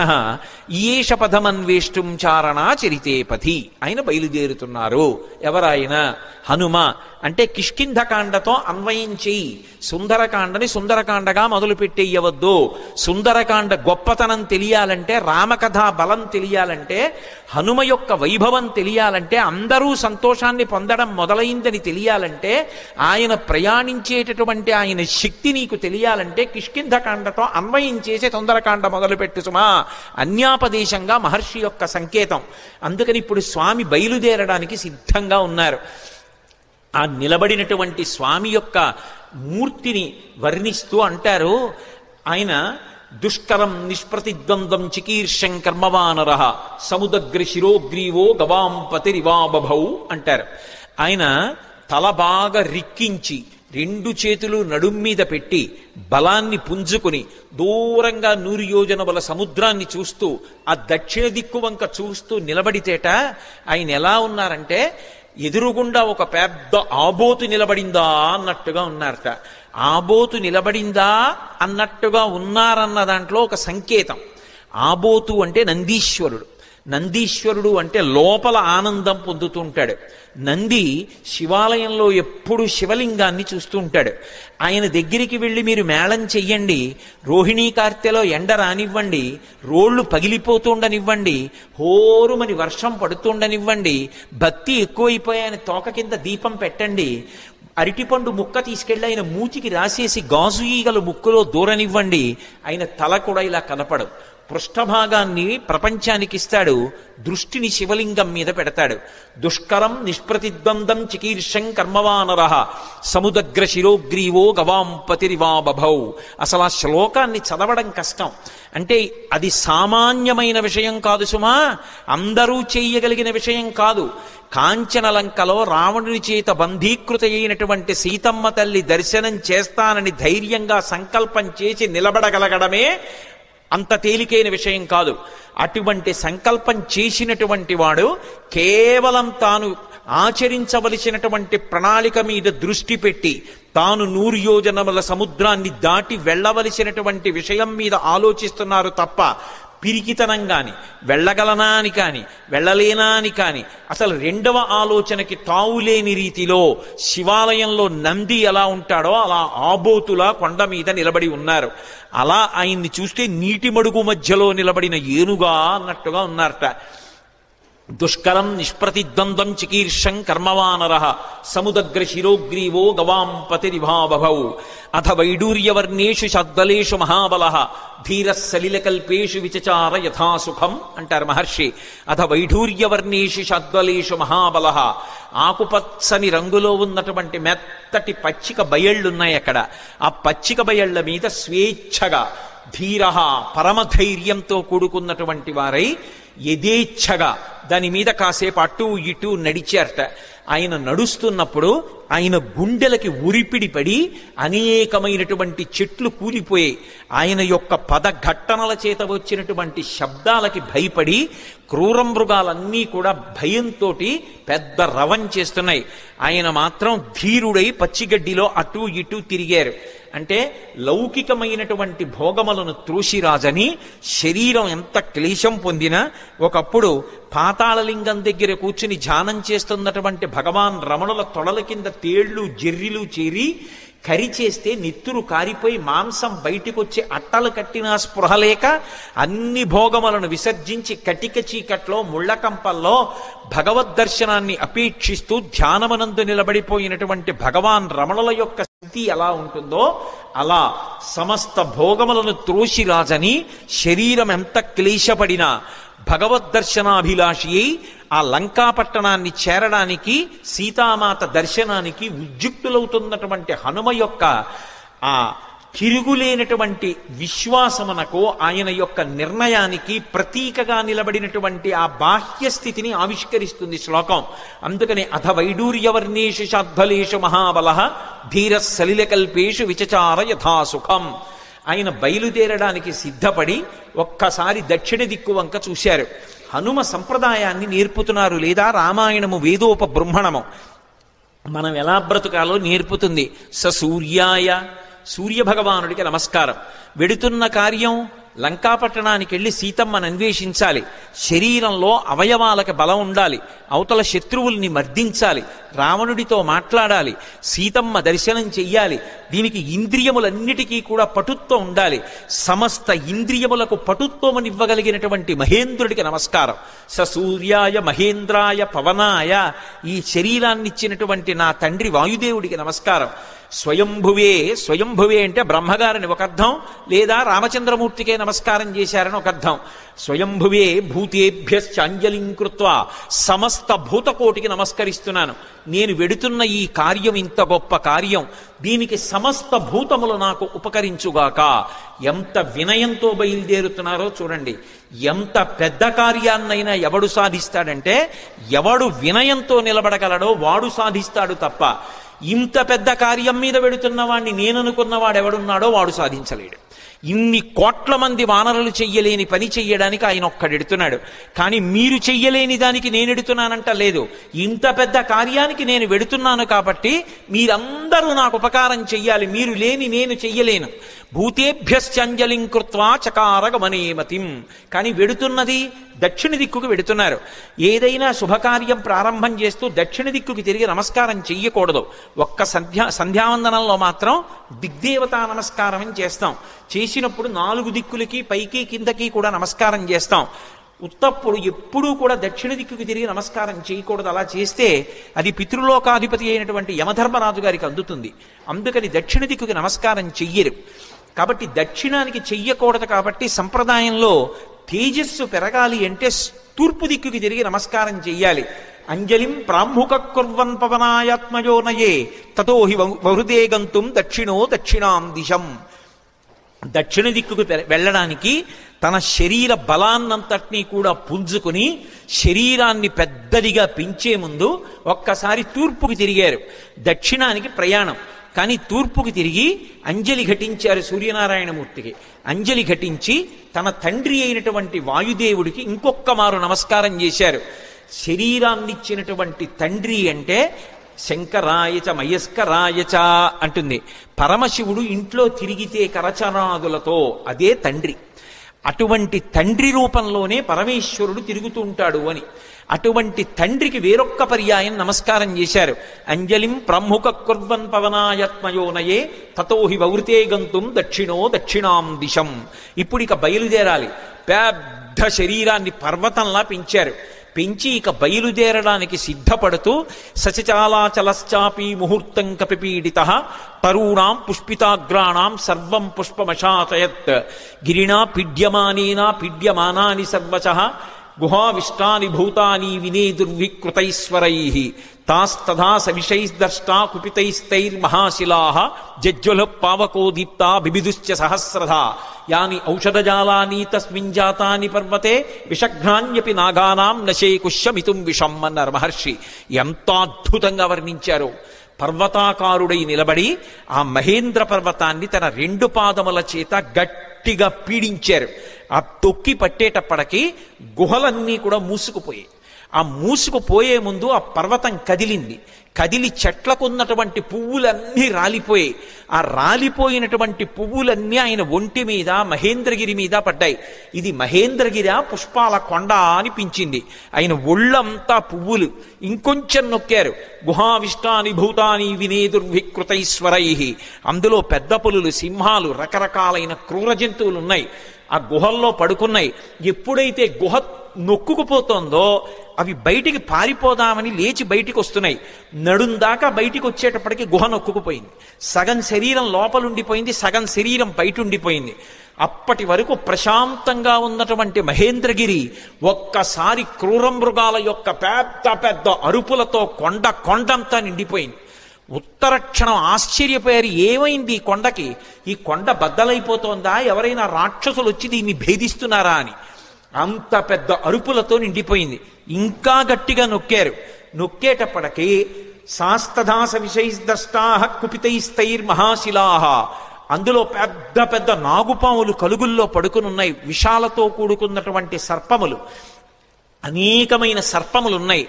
ఈయేష పథమన్వేష్టం చారణా చరితేపథి. ఆయన బయలుదేరుతున్నారు. ఎవరాయన? హనుమ. అంటే కిష్కింధకాండతో అన్వయం చెయ్యి. సుందరకాండని సుందరకాండగా మొదలుపెట్టేయవద్దు. సుందరకాండ గొప్పతనం తెలియాలంటే, రామకథా బలం తెలియాలంటే, హనుమ యొక్క వైభవం తెలియాలంటే, అందరూ సంతోషాన్ని పొందడం మొదలైందని తెలియాలంటే, ఆయన ప్రయాణించేటటువంటి ఆయన శక్తి నీకు తెలియాలంటే కిష్కింధకాండతో అన్వయం చేసే సుందరకాండ మొదలుపెట్టు సుమా. అన్యాపదేశంగా మహర్షి యొక్క సంకేతం. అందుకని ఇప్పుడు స్వామి బయలుదేరడానికి సిద్ధంగా ఉన్నారు. ఆ నిలబడినటువంటి స్వామి యొక్క మూర్తిని వర్ణిస్తూ అంటారు, ఆయన దుష్కరం నిష్ప్రతిద్వంద్వం చికీర్షం కర్మవానర సముదగ్ర శిరోగ్రీవో గవాం పతిరివాబభౌ అంటారు. ఆయన తల బాగా రిక్కించి రెండు చేతులు నడుం మీద పెట్టి బలాన్ని పుంజుకుని దూరంగా 100 యోజనముల సముద్రాన్ని చూస్తూ ఆ దక్షిణ దిక్కు వంక చూస్తూ నిలబడితేట ఆయన ఎలా ఉన్నారంటే ఎదురుగుండా ఒక పెద్ద ఆబోతు నిలబడిందా అన్నట్టుగా ఉన్నారట. ఆబోతు నిలబడిందా అన్నట్టుగా ఉన్నారన్న దాంట్లో ఒక సంకేతం. ఆబోతు అంటే నందీశ్వరుడు. నందీశ్వరుడు అంటే లోపల ఆనందం పొందుతూ ఉంటాడు. నంది శివాలయంలో ఎప్పుడు శివలింగాన్ని చూస్తూ ఉంటాడు. ఆయన దగ్గరికి వెళ్ళి మీరు మేళం చెయ్యండి, రోహిణీ కార్తెలో ఎండ రానివ్వండి, రోళ్లు పగిలిపోతుండనివ్వండి, హోరుమని వర్షం పడుతుండనివ్వండి, భక్తి ఎక్కువైపోయి ఆయన తోక కింద దీపం పెట్టండి, అరటిపండు ముక్క తీసుకెళ్ళి ఆయన మూతికి రాసేసి గాజు ఈగలు ముక్కులో దూరనివ్వండి, ఆయన తల కూడా ఇలా కనపడు. పృష్ఠభాగాన్ని ప్రపంచానికి ఇస్తాడు, దృష్టిని శివలింగం మీద పెడతాడు. దుష్కరం నిష్ప్రతిద్వంద్వం చికీర్షం కర్మవానర సముదగ్ర శిరోగ్రీవో గవాం పతిరివాబభౌ. అసలు ఆ శ్లోకాన్ని చదవడం కష్టం. అంటే అది సామాన్యమైన విషయం కాదు సుమా, అందరూ చెయ్యగలిగిన విషయం కాదు. కాంచనలంకలో రావణుని చేత బంధీకృత అయినటువంటి సీతమ్మ తల్లి దర్శనం చేస్తానని ధైర్యంగా సంకల్పం చేసి నిలబడగలగడమే అంత తేలికైన విషయం కాదు. అటువంటి సంకల్పం చేసినటువంటి వాడు కేవలం తాను ఆచరించవలసినటువంటి ప్రణాళిక మీద దృష్టి పెట్టి తాను 100 యోజనముల సముద్రాన్ని దాటి వెళ్ళవలసినటువంటి విషయం మీద ఆలోచిస్తున్నారు తప్ప పిరికితనం కాని, వెళ్ళగలనా అని కాని, వెళ్ళలేనా అని కాని, అసలు రెండవ ఆలోచనకి తావులేని రీతిలో శివాలయంలో నంది ఎలా ఉంటాడో అలా ఆబోతులా కొండ మీద నిలబడి ఉన్నారు. అలా ఆయన్ని చూస్తే నీటి మడుగు మధ్యలో నిలబడిన ఏనుగా అన్నట్టుగా ఉన్నారట. దుష్కరం నిష్ప్రతిద్వంద్వం చికీర్షం కర్మవానర సముదగ్ర శిరోగ్రీవో గవాం పతిరివాబభౌ అథ వైడూర్యవర్ణేషు శద్వలేషు మహాబల ధీర సలిలకల్పేషు విచచార యథాసుఖం అంటారు మహర్షి. అథ వైఢూర్యవర్ణేషు శద్వలేషు మహాబల. ఆకుపచ్చని రంగులో ఉన్నటువంటి మెత్తటి పచ్చిక బయళ్ళున్నాయి అక్కడ. ఆ పచ్చిక బయళ్ల మీద స్వేచ్ఛగా ధీర పరమధైర్యంతో కూడుకున్నటువంటి వారై యథేచ్ఛగా దాని మీద కాసేపు అటు ఇటు నడిచారట. ఆయన నడుస్తున్నప్పుడు ఆయన గుండెలకి ఉరిపిడి పడి అనేకమైనటువంటి చెట్లు కూలిపోయాయి. ఆయన యొక్క పదఘట్టనల చేత వచ్చినటువంటి శబ్దాలకి భయపడి క్రూర మృగాలన్నీ కూడా భయంతో పెద్ద రవం చేస్తున్నాయి. ఆయన మాత్రం ధీరుడై పచ్చిగడ్డిలో అటు ఇటు తిరిగారు. అంటే లౌకికమైనటువంటి భోగములను త్రోసిరాజని శరీరం ఎంత క్లేశం పొందినా ఒకప్పుడు పాతాళలింగం దగ్గర కూర్చుని ధ్యానం చేస్తున్నటువంటి భగవాన్ రమణుల తొడల కింద తేళ్లు జెర్రిలు చేరి కరిచేస్తే నెత్తురు కారిపోయి మాంసం బయటికొచ్చి అట్టలు కట్టినా స్పృహలేక అన్ని భోగములను విసర్జించి కటిక చీకట్లో ముళ్ళకంపల్లో భగవద్దర్శనాన్ని అపేక్షిస్తూ ధ్యానమనందు నిలబడిపోయినటువంటి భగవాన్ రమణుల యొక్క స్థితి ఎలా ఉంటుందో అలా సమస్త భోగములను త్రోసిరాజని శరీరం ఎంత క్లేశపడినా భగవద్దర్శనాభిలాషి అయి ఆ లంకాపట్టణాన్ని చేరడానికి సీతామాత దర్శనానికి ఉద్యుక్తులవుతున్నటువంటి హనుమ యొక్క ఆ తిరుగులేనటువంటి విశ్వాసమునకు ఆయన యొక్క నిర్ణయానికి ప్రతీకగా నిలబడినటువంటి ఆ బాహ్య స్థితిని ఆవిష్కరిస్తుంది శ్లోకం. అందుకని అథ వైడూర్యవర్ణేషు శాద్వలేషు మహాబల ధీర సలిలకల్పేషు విచచార యథాసుఖం. ఆయన బయలుదేరడానికి సిద్ధపడి ఒక్కసారి దక్షిణ దిక్కు వంక చూశారు. హనుమ సంప్రదాయాన్ని నేర్పుతున్నారు, లేదా రామాయణము వేదోపబృంహణము మనం ఎలా బ్రతుకాలో నేర్పుతుంది. సూర్యాయ సూర్యభగవానుడికి నమస్కారం. వెడుతున్న కార్యం లంకాపట్టణానికి వెళ్ళి సీతమ్మను అన్వేషించాలి. శరీరంలో అవయవాలకు బలం ఉండాలి, అవతల శత్రువుల్ని మర్దించాలి, రావణుడితో మాట్లాడాలి, సీతమ్మ దర్శనం చెయ్యాలి. దీనికి ఇంద్రియములన్నిటికీ కూడా పటుత్వం ఉండాలి. సమస్త ఇంద్రియములకు పటుత్వమునివ్వగలిగినటువంటి మహేంద్రుడికి నమస్కారం. సూర్యాయ మహేంద్రాయ పవనాయ, ఈ శరీరాన్నిచ్చినటువంటి నా తండ్రి వాయుదేవుడికి నమస్కారం. స్వయంభువే, స్వయంభువే అంటే బ్రహ్మగారిని ఒక అర్థం, లేదా రామచంద్రమూర్తికే నమస్కారం చేశారని ఒక అర్థం. స్వయంభువే భూతేభ్యశ్చాంజలిం కృత్వా, సమస్త భూతకోటికి నమస్కరిస్తున్నాను. నేను వెడుతున్న ఈ కార్యం ఇంత గొప్ప కార్యం, దీనికి సమస్త భూతములు నాకు ఉపకరించుగాక. ఎంత వినయంతో బయలుదేరుతున్నారో చూడండి. ఎంత పెద్ద కార్యాన్నైనా ఎవడు సాధిస్తాడంటే, ఎవడు వినయంతో నిలబడగలడో వాడు సాధిస్తాడు తప్ప, ఇంత పెద్ద కార్యం మీద వెడుతున్న వాడిని నేననుకున్నవాడు ఎవడున్నాడో వాడు సాధించలేడు. ఇన్ని కోట్ల మంది వానరులు చెయ్యలేని పని చెయ్యడానికి ఆయన ఒక్కడెడుతున్నాడు. కానీ మీరు చెయ్యలేని దానికి నేను ఎడుతున్నానంట లేదు. ఇంత పెద్ద కార్యానికి నేను వెడుతున్నాను కాబట్టి మీరందరూ నాకు ఉపకారం చెయ్యాలి, మీరు లేని నేను చెయ్యలేను. భూతేభ్యశ్చంజలిం కృత్వా చకార గమనేమతిం. కానీ వెడుతున్నది దక్షిణ దిక్కుకు వెడుతున్నారు. ఏదైనా శుభకార్యం ప్రారంభం చేస్తూ దక్షిణ దిక్కుకి తిరిగి నమస్కారం చెయ్యకూడదు. ఒక్క సంధ్యావందనంలో మాత్రం దిగ్దేవతా నమస్కారం అని చేస్తాం. చేసినప్పుడు 4 దిక్కులకి పైకి కిందకి కూడా నమస్కారం చేస్తాం. ఉత్తప్పుడు ఎప్పుడూ కూడా దక్షిణ దిక్కుకి తిరిగి నమస్కారం చేయకూడదు. అలా చేస్తే అది పితృలోకాధిపతి అయినటువంటి యమధర్మరాజు గారికి అందుతుంది. అందుకని దక్షిణ దిక్కుకి నమస్కారం చెయ్యరు. కాబట్టి దక్షిణానికి చెయ్యకూడదు. కాబట్టి సంప్రదాయంలో తేజస్సు పెరగాలి అంటే తూర్పు దిక్కుకి తిరిగి నమస్కారం చెయ్యాలి. అంజలిం ప్రాముఖ కుర్వన్ పవనాయాత్మయోనయే తతో హి వహృదే గంతుం దక్షిణో దక్షిణాం దిశం. దక్షిణ దిక్కుకు వెళ్ళడానికి తన శరీర బలాన్నంతటినీ కూడా పుంజుకుని శరీరాన్ని పెద్దదిగా పెంచే ముందు ఒక్కసారి తూర్పుకి తిరిగారు. దక్షిణానికి ప్రయాణం. కానీ తూర్పుకి తిరిగి అంజలి ఘటించారు సూర్యనారాయణమూర్తికి. అంజలి ఘటించి తన తండ్రి అయినటువంటి వాయుదేవుడికి ఇంకొక్క మారు నమస్కారం చేశారు. శరీరాన్నిచ్చినటువంటి తండ్రి అంటే శంకరాయచ మయస్కరాయచ అంటుంది. పరమశివుడు ఇంట్లో తిరిగితే కరచనాదులతో అదే తండ్రి. అటువంటి తండ్రి రూపంలోనే పరమేశ్వరుడు తిరుగుతూ ఉంటాడు అని. అటువంటి తండ్రికి వేరొక్క పర్యాయం నమస్కారం చేశారు. అంజలిం ప్రముఖ కుర్వన్ పవనాయత్మయోనయే తతో హి వవృతే గంతుం దక్షిణో దక్షిణాం దిశం. ఇప్పుడు ఇక బయలుదేరాలి. పెద్ద శరీరాన్ని పర్వతంలా పెంచారు. పెంచి ఇక బయలుదేరడానికి సిద్ధపడుతూ సచచాలాచలశ్చాపి ముహూర్తం కపిపీడిత తరూణాం పుష్పితాగ్రాణాం సర్వం పుష్పమశాతయత్ గిరిణా పీడ్యమానేనా పీడ్యమానాని సర్వశః గుహావిష్టాని భూతాని వినేదుర్వికృతైశ్వరైః తాస్తథా సవిషైర్దష్టా కుపితైస్తైర్మహాశిలాః జజ్వల పావకో దీప్తా బిబిదుశ్చ సహస్రధా యాని ఔషధజాలాని తస్మిన్ జాతాని పర్వతే విషఘ్నాన్యపి నాగానాం నశేకుష్యమితుం విషం అన్నారు మహర్షి. ఎంత అద్భుతంగా వర్ణించారో. పర్వతాకారుడై నిలబడి ఆ మహేంద్ర పర్వతాన్ని తన 2 పాదముల చేత గట్టిగా పీడించారు. ఆ తొక్కి పట్టేటప్పటికి గుహలన్నీ కూడా మూసుకుపోయాయి. ఆ మూసుకుపోయే ముందు ఆ పర్వతం కదిలింది. కదిలి చెట్లకున్నటువంటి పువ్వులన్నీ రాలిపోయాయి. ఆ రాలిపోయినటువంటి పువ్వులన్నీ ఆయన ఒంటి మీద మహేంద్రగిరి మీద పడ్డాయి. ఇది మహేంద్రగిరి పుష్పాల కొండ అనిపించింది. ఆయన ఒళ్ళంతా పువ్వులు. ఇంకొంచెం నొక్కారు. గుహావిష్టాని భూతాని వినేదుర్వికృతైశ్వరైః. అందులో పెద్ద పులులు, సింహాలు, రకరకాలైన క్రూర జంతువులు ఉన్నాయి. ఆ గుహల్లో పడుకున్నాయి. ఎప్పుడైతే గుహ నొక్కుకుపోతోందో అవి బయటికి పారిపోదామని లేచి బయటికి వస్తున్నాయి. నడుందాకా బయటికి వచ్చేటప్పటికి గుహ నొక్కుకుపోయింది. సగం శరీరం లోపలుండిపోయింది, సగం శరీరం బయట ఉండిపోయింది. అప్పటి వరకు ప్రశాంతంగా ఉన్నటువంటి మహేంద్రగిరి ఒక్కసారి క్రూర మృగాల యొక్క పెద్ద పెద్ద అరుపులతో కొండంతా నిండిపోయింది. ఉత్తరక్షణం ఆశ్చర్యపోయారు. ఏమైంది ఈ కొండకి? ఈ కొండ బద్దలైపోతోందా? ఎవరైనా రాక్షసులు వచ్చి దీన్ని భేదిస్తున్నారా అని. అంత పెద్ద అరుపులతో నిండిపోయింది. ఇంకా గట్టిగా నొక్కారు. నొక్కేటప్పటికి శాస్తదాస విషైర్దష్టాః కుపితైస్తైర్మహాశిలాః. అందులో పెద్ద పెద్ద నాగుపాములు కలుగుల్లో పడుకునున్నాయి. విషాలతో కూడుకున్నటువంటి సర్పములు, అనేకమైన సర్పములు ఉన్నాయి.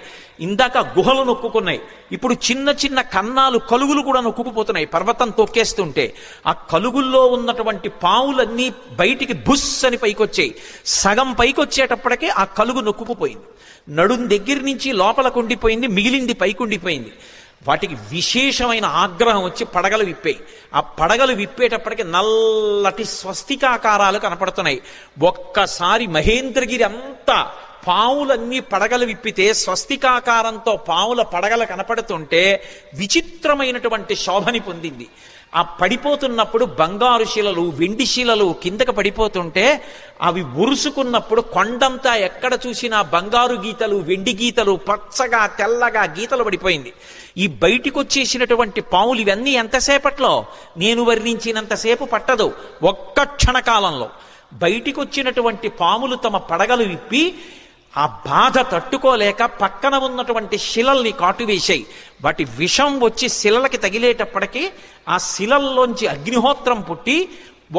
ఇందాక గుహలు నొక్కుకున్నాయి. ఇప్పుడు చిన్న చిన్న కన్నాలు, కలుగులు కూడా నొక్కుకుపోతున్నాయి పర్వతం తొక్కేస్తుంటే. ఆ కలుగుల్లో ఉన్నటువంటి పావులన్నీ బయటికి బుస్ అని పైకొచ్చాయి. సగం పైకొచ్చేటప్పటికే ఆ కలుగు నొక్కుకుపోయింది. నడుం దగ్గర నుంచి లోపలకు ఉండిపోయింది, మిగిలింది పైకుండిపోయింది. వాటికి విశేషమైన ఆగ్రహం వచ్చి పడగలు విప్పాయి. ఆ పడగలు విప్పేటప్పటికి నల్లటి స్వస్తికాకారాలు కనపడుతున్నాయి. ఒక్కసారి మహేంద్రగిరి అంతా పావులన్నీ పడగలు విప్పితే స్వస్తికాకారంతో పావుల పడగలు కనపడుతుంటే విచిత్రమైనటువంటి శోభని పొందింది. ఆ పడిపోతున్నప్పుడు బంగారు శిలలు, వెండి శిలలు కిందకు పడిపోతుంటే అవి ఉరుసుకున్నప్పుడు కొండంతా ఎక్కడ చూసినా బంగారు గీతలు, వెండి గీతలు, పచ్చగా తెల్లగా గీతలు పడిపోయింది. ఈ బయటికి వచ్చేసినటువంటి పావులు ఇవన్నీ ఎంతసేపట్లో, నేను వర్ణించినంతసేపు పట్టదు, ఒక్క క్షణకాలంలో బయటికి వచ్చినటువంటి పాములు తమ పడగలు విప్పి ఆ బాధ తట్టుకోలేక పక్కన ఉన్నటువంటి శిలల్ని కాటువేశాయి. వాటి విషం వచ్చి శిలలకి తగిలేటప్పటికీ ఆ శిలల్లోంచి అగ్నిహోత్రం పుట్టి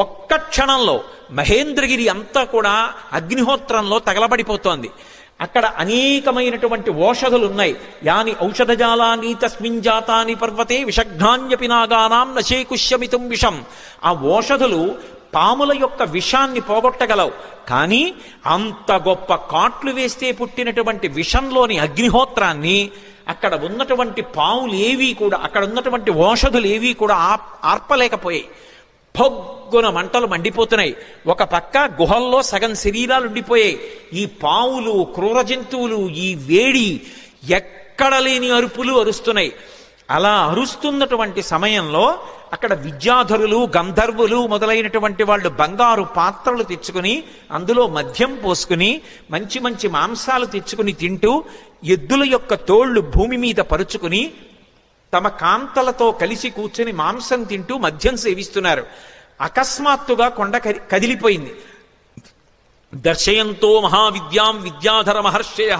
ఒక్క క్షణంలో మహేంద్రగిరి అంతా కూడా అగ్నిహోత్రంలో తగలబడిపోతోంది. అక్కడ అనేకమైనటువంటి ఓషధులు ఉన్నాయి. యాని ఔషధజాలాని తస్మిన్ జాతాని పర్వతే విషఘ్నాన్యపి నాగానాం నశేకుష్యమితుం విషం. ఆ ఓషధులు పాముల యొక్క విషాన్ని పోగొట్టగలవు, కానీ అంత గొప్ప కాట్లు వేస్తే పుట్టినటువంటి విషంలోని అగ్నిహోత్రాన్ని అక్కడ ఉన్నటువంటి పాములు ఏవీ కూడా, అక్కడ ఉన్నటువంటి ఓషధులు ఏవీ కూడా ఆర్పలేకపోయాయి. పొగ్గున మంటలు మండిపోతున్నాయి. ఒక పక్క గుహల్లో సగం శరీరాలు ఉండిపోయాయి. ఈ పావులు, క్రూర జంతువులు ఈ వేడి ఎక్కడ లేని అరుపులు అరుస్తున్నాయి. అలా అరుస్తున్నటువంటి సమయంలో అక్కడ విద్యాధరులు, గంధర్వులు మొదలైనటువంటి వాళ్ళు బంగారు పాత్రలు తెచ్చుకుని అందులో మద్యం పోసుకుని మంచి మంచి మాంసాలు తెచ్చుకుని తింటూ ఎద్దుల యొక్క తోళ్లు భూమి మీద పరుచుకుని తమ కాంతలతో కలిసి కూర్చుని మాంసం తింటూ మద్యం సేవిస్తున్నారు. అకస్మాత్తుగా కొండ కదిలిపోయింది. దర్శయంతో మహావిద్యాం విద్యాధర మహర్షయ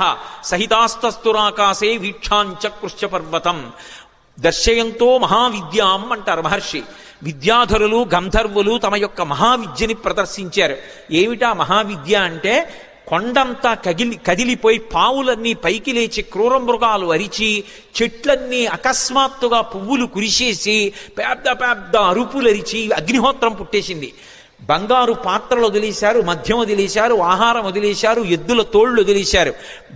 సహితాస్తస్తురాకాశే వీక్షాంచకృష్య పర్వతం. దర్శయంతో మహావిద్యాం అంటారు మహర్షి. విద్యాధరులు, గంధర్వులు తమ యొక్క మహావిద్యని ప్రదర్శించారు. ఏమిటా మహావిద్య అంటే, కొండంతా కదిలిపోయి పావులన్నీ పైకి లేచి క్రూర మృగాలు అరిచి చెట్లన్నీ అకస్మాత్తుగా పువ్వులు కురిసేసి పెద్ద పెద్ద అరుపులరిచి అగ్నిహోత్రం పుట్టేసింది. బంగారు పాత్రలు వదిలేశారు, మద్యం వదిలేశారు, ఆహారం వదిలేశారు, ఎద్దుల తోళ్లు వదిలేశారు.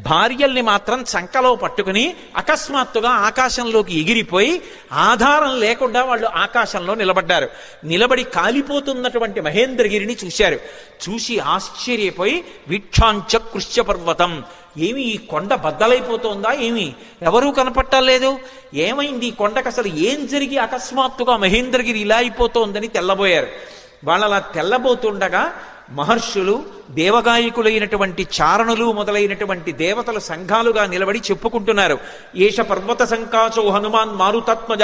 భార్యల్ని మాత్రం చంకలో పట్టుకుని అకస్మాత్తుగా ఆకాశంలోకి ఎగిరిపోయి ఆధారం లేకుండా వాళ్ళు ఆకాశంలో నిలబడ్డారు. నిలబడి కాలిపోతున్నటువంటి మహేంద్రగిరిని చూశారు. చూసి ఆశ్చర్యపోయి వీక్షాంచకృష్య పర్వతం, ఏమి ఈ కొండ బద్దలైపోతుందా, ఏమి ఎవరూ కనపట్టలేదు, ఏమైంది ఈ కొండకు, అసలు ఏం జరిగి అకస్మాత్తుగా మహేంద్రగిరి ఇలా అయిపోతోందని తెల్లబోయారు. వాళ్ళలా తెల్లబోతుండగా మహర్షులు, దేవగాయకులైనటువంటి చారణులు మొదలైనటువంటి దేవతల సంఘాలుగా నిలబడి చెప్పుకుంటున్నారు. ఏష పర్వత సంకాచో హనుమాన్ మారుతాత్మజ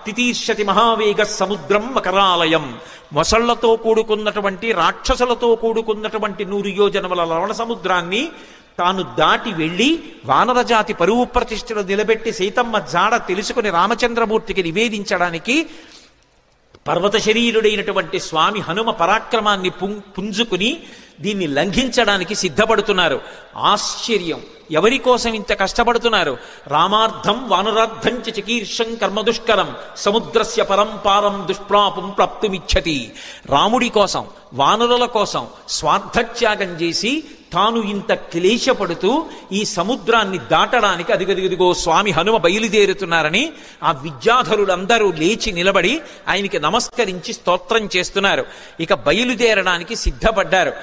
తితీర్షతి మహావేగ సముద్రం మకరాలయం. మొసళ్లతో కూడుకున్నటువంటి, రాక్షసులతో కూడుకున్నటువంటి 100 యోజనముల లవణ సముద్రాన్ని తాను దాటి వెళ్ళి వానరజాతి పరువు ప్రతిష్టలు నిలబెట్టి సీతమ్మ జాడ తెలుసుకుని రామచంద్రమూర్తికి నివేదించడానికి పర్వత శరీరుడైనటువంటి స్వామి హనుమ పరాక్రమాన్ని పుంజుకుని దీన్ని లంఘించడానికి సిద్ధపడుతున్నారు. ఆశ్చర్యం, ఎవరి కోసం ఇంత కష్టపడుతున్నారు? రామార్థం వానరార్థం చికీర్షం కర్మదుష్కరం సముద్రస్య పరంపారం దుష్ప్రాపం ప్రాప్తుమిచ్చతి. రాముడి కోసం, వానరుల కోసం స్వార్థత్యాగం చేసి తాను ఇంత క్లేశపడుతూ ఈ సముద్రాన్ని దాటడానికి అదిగదిగదిగో స్వామి హనుమ బయలుదేరుతున్నారని ఆ విద్యాధరులందరూ లేచి నిలబడి ఆయనకి నమస్కరించి స్తోత్రం చేస్తున్నారు. ఇక బయలుదేరడానికి సిద్ధపడ్డారు.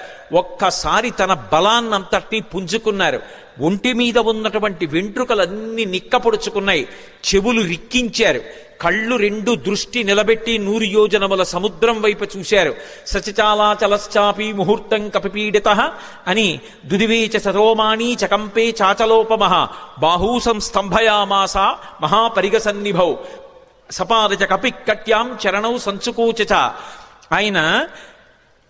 ఒక్కసారి తన బలాన్నంతటినీ పుంజుకున్నారు. ఒంటి మీద ఉన్నటువంటి వెంట్రుకలన్నీ నిక్కపొడుచుకున్నాయి. చెవులు రిక్కించారు. కళ్ళు 2 దృష్టి నిలబెట్టి 100 యోజనముల సముద్రం వైపు చూశారు. సచచాలాచలశ్చాపి ముహూర్తం కపిపీడితః అని దుదివేచ సరోమాణి చకంపే చాచలోపమః బాహూ సంస్తంభయామాస మహాపరిగసన్నిభౌ సపాదచ కపికట్యాం చరణౌ సంచుకోచ. ఆయన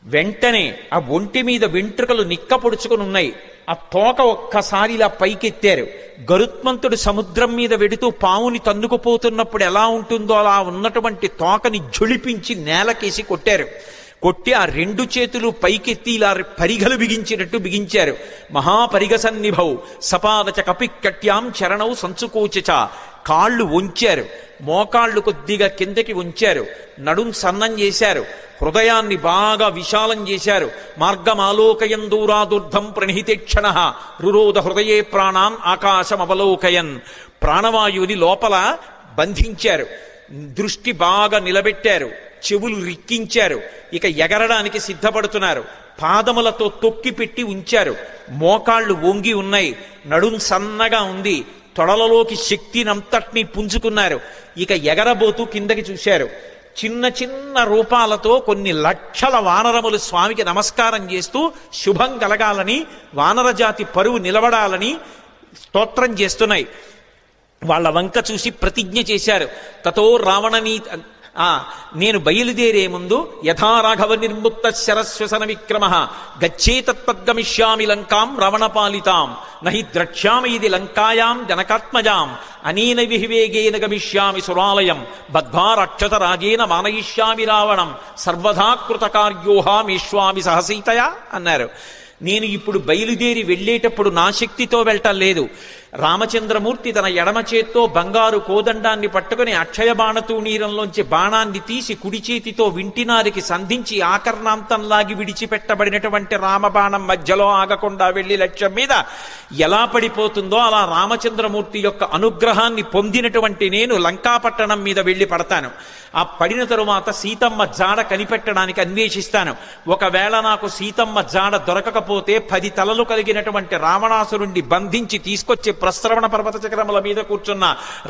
వెంటనే ఆ ఒంటి మీద వెంట్రుకలు నిక్కపొడుచుకుని ఉన్నాయి. ఆ తోక ఒక్కసారి ఇలా పైకెత్తారు. గరుత్మంతుడు సముద్రం మీద వెడుతూ పావుని తన్నుకుపోతున్నప్పుడు ఎలా ఉంటుందో అలా ఉన్నటువంటి తోకని ఝుళిపించి నేలకేసి కొట్టారు. కొట్టి ఆ 2 చేతులు పైకెత్తి ఇలా పరిగలు బిగించినట్టు బిగించారు. మహాపరిగసన్నిభౌ సపాదచ కపికట్యాం చరణౌ సంచుకోచ. కాళ్ళు వంచారు, మోకాళ్ళు కొద్దిగా కిందకి ఉంచారు, నడుం సన్నం చేశారు, హృదయాన్ని బాగా విశాలం చేశారు. మార్గమాలోకయం దూరాదుర్ధం ప్రణిహితేక్షణ రురోధ హృదయే ప్రాణాన్ ఆకాశమవలోకయన్. ప్రాణవాయువుని లోపల బంధించారు, దృష్టి బాగా నిలబెట్టారు, చెవులు రిక్కించారు. ఇక ఎగరడానికి సిద్ధపడుతున్నారు. పాదములతో తొక్కి పెట్టి ఉంచారు. మోకాళ్ళు వంగి ఉన్నాయి, నడుం సన్నగా ఉంది, తొడలలోకి శక్తినంతటినీ పుంజుకున్నారు. ఇక ఎగరబోతూ కిందకి చూశారు. చిన్న చిన్న రూపాలతో కొన్ని లక్షల వానరములు స్వామికి నమస్కారం చేస్తూ శుభం కలగాలని, వానరజాతి పరువు నిలబడాలని స్తోత్రం చేస్తున్నాయి. వాళ్ళ వంక చూసి ప్రతిజ్ఞ చేశారు. తతో రావణనీ నేను బయలుదేరే ముందు యథా రాఘవ నిర్ముక్త శరశ్వసన విక్రమ గచ్చేతత్పద్గమిష్యామి లంకాం రావణపాలితాం నహి ద్రక్ష్యామి ఇది లంకాయాం జనకాత్మజాం అనేన విహివేగేన గమిష్యామి సురాలయం బద్ధ్వా రాక్షస రాజేన మానయిష్యామి రావణం సర్వదా కృతకార్యోహామేష్వామి సహసీతయా అన్నారు. నేను ఇప్పుడు బయలుదేరి వెళ్ళేటప్పుడు నా శక్తితో వెళ్ళటం లేదు. రామచంద్రమూర్తి తన ఎడమ చేత్తో బంగారు కోదండాన్ని పట్టుకుని అక్షయ బాణతూణీరంలోంచి బాణాన్ని తీసి కుడి చేతితో వింటినారికి సంధించి ఆకర్ణాంతంలాగి విడిచిపెట్టబడినటువంటి రామబాణం మధ్యలో ఆగకుండా వెళ్లి లక్ష్యం మీద ఎలా పడిపోతుందో అలా రామచంద్రమూర్తి యొక్క అనుగ్రహాన్ని పొందినటువంటి నేను లంకాపట్టణం మీద వెళ్లి పడతాను. ఆ పడిన తరువాత సీతమ్మ జాడ కనిపెట్టడానికి అన్వేషిస్తాను. ఒకవేళ నాకు సీతమ్మ జాడ దొరకకపోతే 10 తలలు కలిగినటువంటి రావణాసురుణ్ణి బంధించి తీసుకొచ్చి ప్రస్రవణ పర్వత చక్రముల మీద కూర్చున్న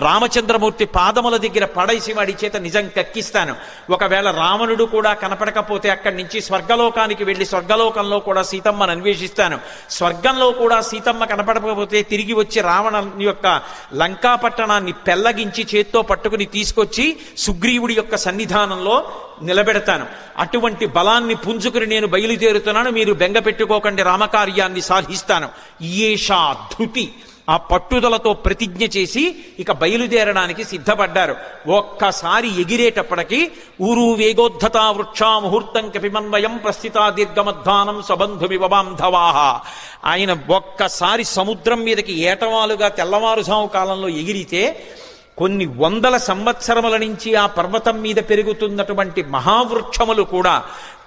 రామచంద్రమూర్తి పాదముల దగ్గర పడేసి వాడి చేత నిజం కక్కిస్తాను. ఒకవేళ రావణుడు కూడా కనపడకపోతే అక్కడి నుంచి స్వర్గలోకానికి వెళ్లి స్వర్గలోకంలో కూడా సీతమ్మను అన్వేషిస్తాను. స్వర్గంలో కూడా సీతమ్మ కనపడకపోతే తిరిగి వచ్చి రావణ యొక్క లంకాపట్టణాన్ని పెళ్లగించి చేత్తో పట్టుకుని తీసుకొచ్చి సుగ్రీవుడి యొక్క సన్నిధానంలో నిలబెడతాను. అటువంటి బలాన్ని పుంజుకుని నేను బయలుదేరుతున్నాను. మీరు బెంగ పెట్టుకోకండి, రామకార్యాన్ని సాధిస్తాను. ఈషా ధృతి ఆ పట్టుదలతో ప్రతిజ్ఞ చేసి ఇక బయలుదేరడానికి సిద్ధపడ్డారు. ఒక్కసారి ఎగిరేటప్పటికి ఊరు వేగోద్ధత వృక్షా ముహూర్తం కపిమన్వయం ప్రస్థితా దీర్ఘమధ్వానం సబంధుమి బాంధవాహ. ఆయన ఒక్కసారి సముద్రం మీదకి ఏటవాలుగా తెల్లవారుజాము కాలంలో ఎగిరితే కొన్ని వందల సంవత్సరముల నుంచి ఆ పర్వతం మీద పెరుగుతున్నటువంటి మహావృక్షములు కూడా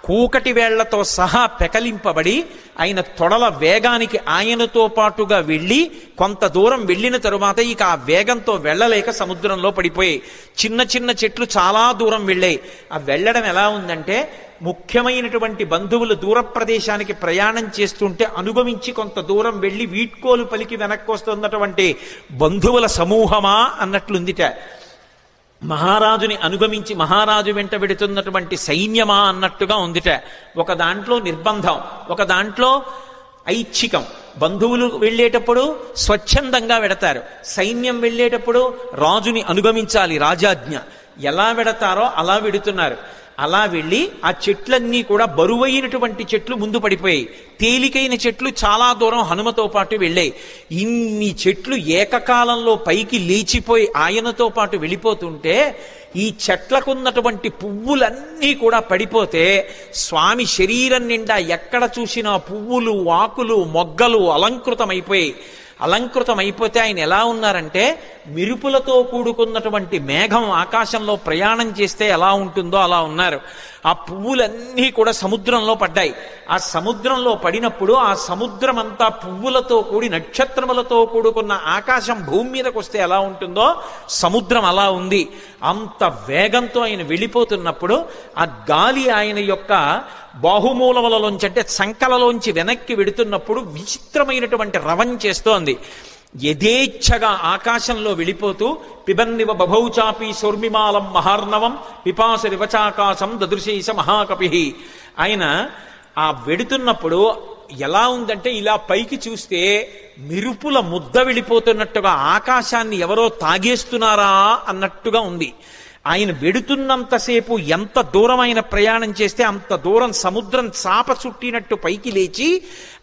కూకటి వేళ్లతో సహా పెకలింపబడి ఆయన తొడల వేగానికి ఆయనతో పాటుగా వెళ్ళి కొంత దూరం వెళ్ళిన తరువాత ఇక ఆ వేగంతో వెళ్ళలేక సముద్రంలో పడిపోయాయి. చిన్న చిన్న చెట్లు చాలా దూరం వెళ్ళాయి. ఆ వెళ్ళడం ఎలా ఉందంటే ముఖ్యమైనటువంటి బంధువులు దూర ప్రదేశానికి ప్రయాణం చేస్తుంటే అనుగమించి కొంత దూరం వెళ్ళి వీడ్కోలు పలికి వెనక్కి వస్తున్నటువంటి బంధువుల సమూహమా అన్నట్లుందిట. మహారాజుని అనుగమించి మహారాజు వెంట వెడుతున్నటువంటి సైన్యమా అన్నట్టుగా ఉందిట. ఒక దాంట్లో నిర్బంధం, ఒక దాంట్లో ఐచ్ఛికం. బంధువులు వెళ్ళేటప్పుడు స్వచ్ఛందంగా వెడతారు, సైన్యం వెళ్ళేటప్పుడు రాజుని అనుగమించాలి, రాజాజ్ఞ. ఎలా వెడతారో అలా వెడుతున్నారు. అలా వెళ్ళి ఆ చెట్లన్నీ కూడా బరువైనటువంటి చెట్లు ముందు పడిపోయాయి, తేలికైన చెట్లు చాలా దూరం హనుమతో పాటు వెళ్ళాయి. ఇన్ని చెట్లు ఏకకాలంలో పైకి లేచిపోయి ఆయనతో పాటు వెళ్ళిపోతుంటే ఈ చెట్లకున్నటువంటి పువ్వులన్నీ కూడా పడిపోతే స్వామి శరీరం నిండా ఎక్కడ చూసినా పువ్వులు, ఆకులు, మొగ్గలు అలంకృతమైపోయాయి. అలంకృతమైపోతే ఆయన ఎలా ఉన్నారంటే మెరుపులతో కూడుకున్నటువంటి మేఘం ఆకాశంలో ప్రయాణం చేస్తే ఎలా ఉంటుందో అలా ఉన్నారు. ఆ పువ్వులన్నీ కూడా సముద్రంలో పడ్డాయి. ఆ సముద్రంలో పడినప్పుడు ఆ సముద్రం అంతా పువ్వులతో కూడి నక్షత్రములతో కూడుకున్న ఆకాశం భూమి మీదకి వస్తే ఎలా ఉంటుందో సముద్రం అలా ఉంది. అంత వేగంతో ఆయన వెళ్ళిపోతున్నప్పుడు ఆ గాలి ఆయన యొక్క బాహుమూలములలోంచి అంటే సంకలలోంచి వెనక్కి వెడుతున్నప్పుడు విచిత్రమైనటువంటి రవం చేస్తోంది. యథేచ్ఛగా ఆకాశంలో వెళ్ళిపోతూ పిబన్నివ బభౌచాపి సౌర్మిమాలం మహార్ణవం పిపాసరివచాకాశం దదృశేష మహాకపి. ఆయన ఆ వెడుతున్నప్పుడు ఎలా ఉందంటే ఇలా పైకి చూస్తే మెరుపుల ముద్ద వెళ్ళిపోతున్నట్టుగా ఆకాశాన్ని ఎవరో తాగేస్తున్నారా అన్నట్టుగా ఉంది. ఆయన వెడుతున్నంతసేపు ఎంత దూరం ఆయన ప్రయాణం చేస్తే అంత దూరం సముద్రం చాప చుట్టినట్టు పైకి లేచి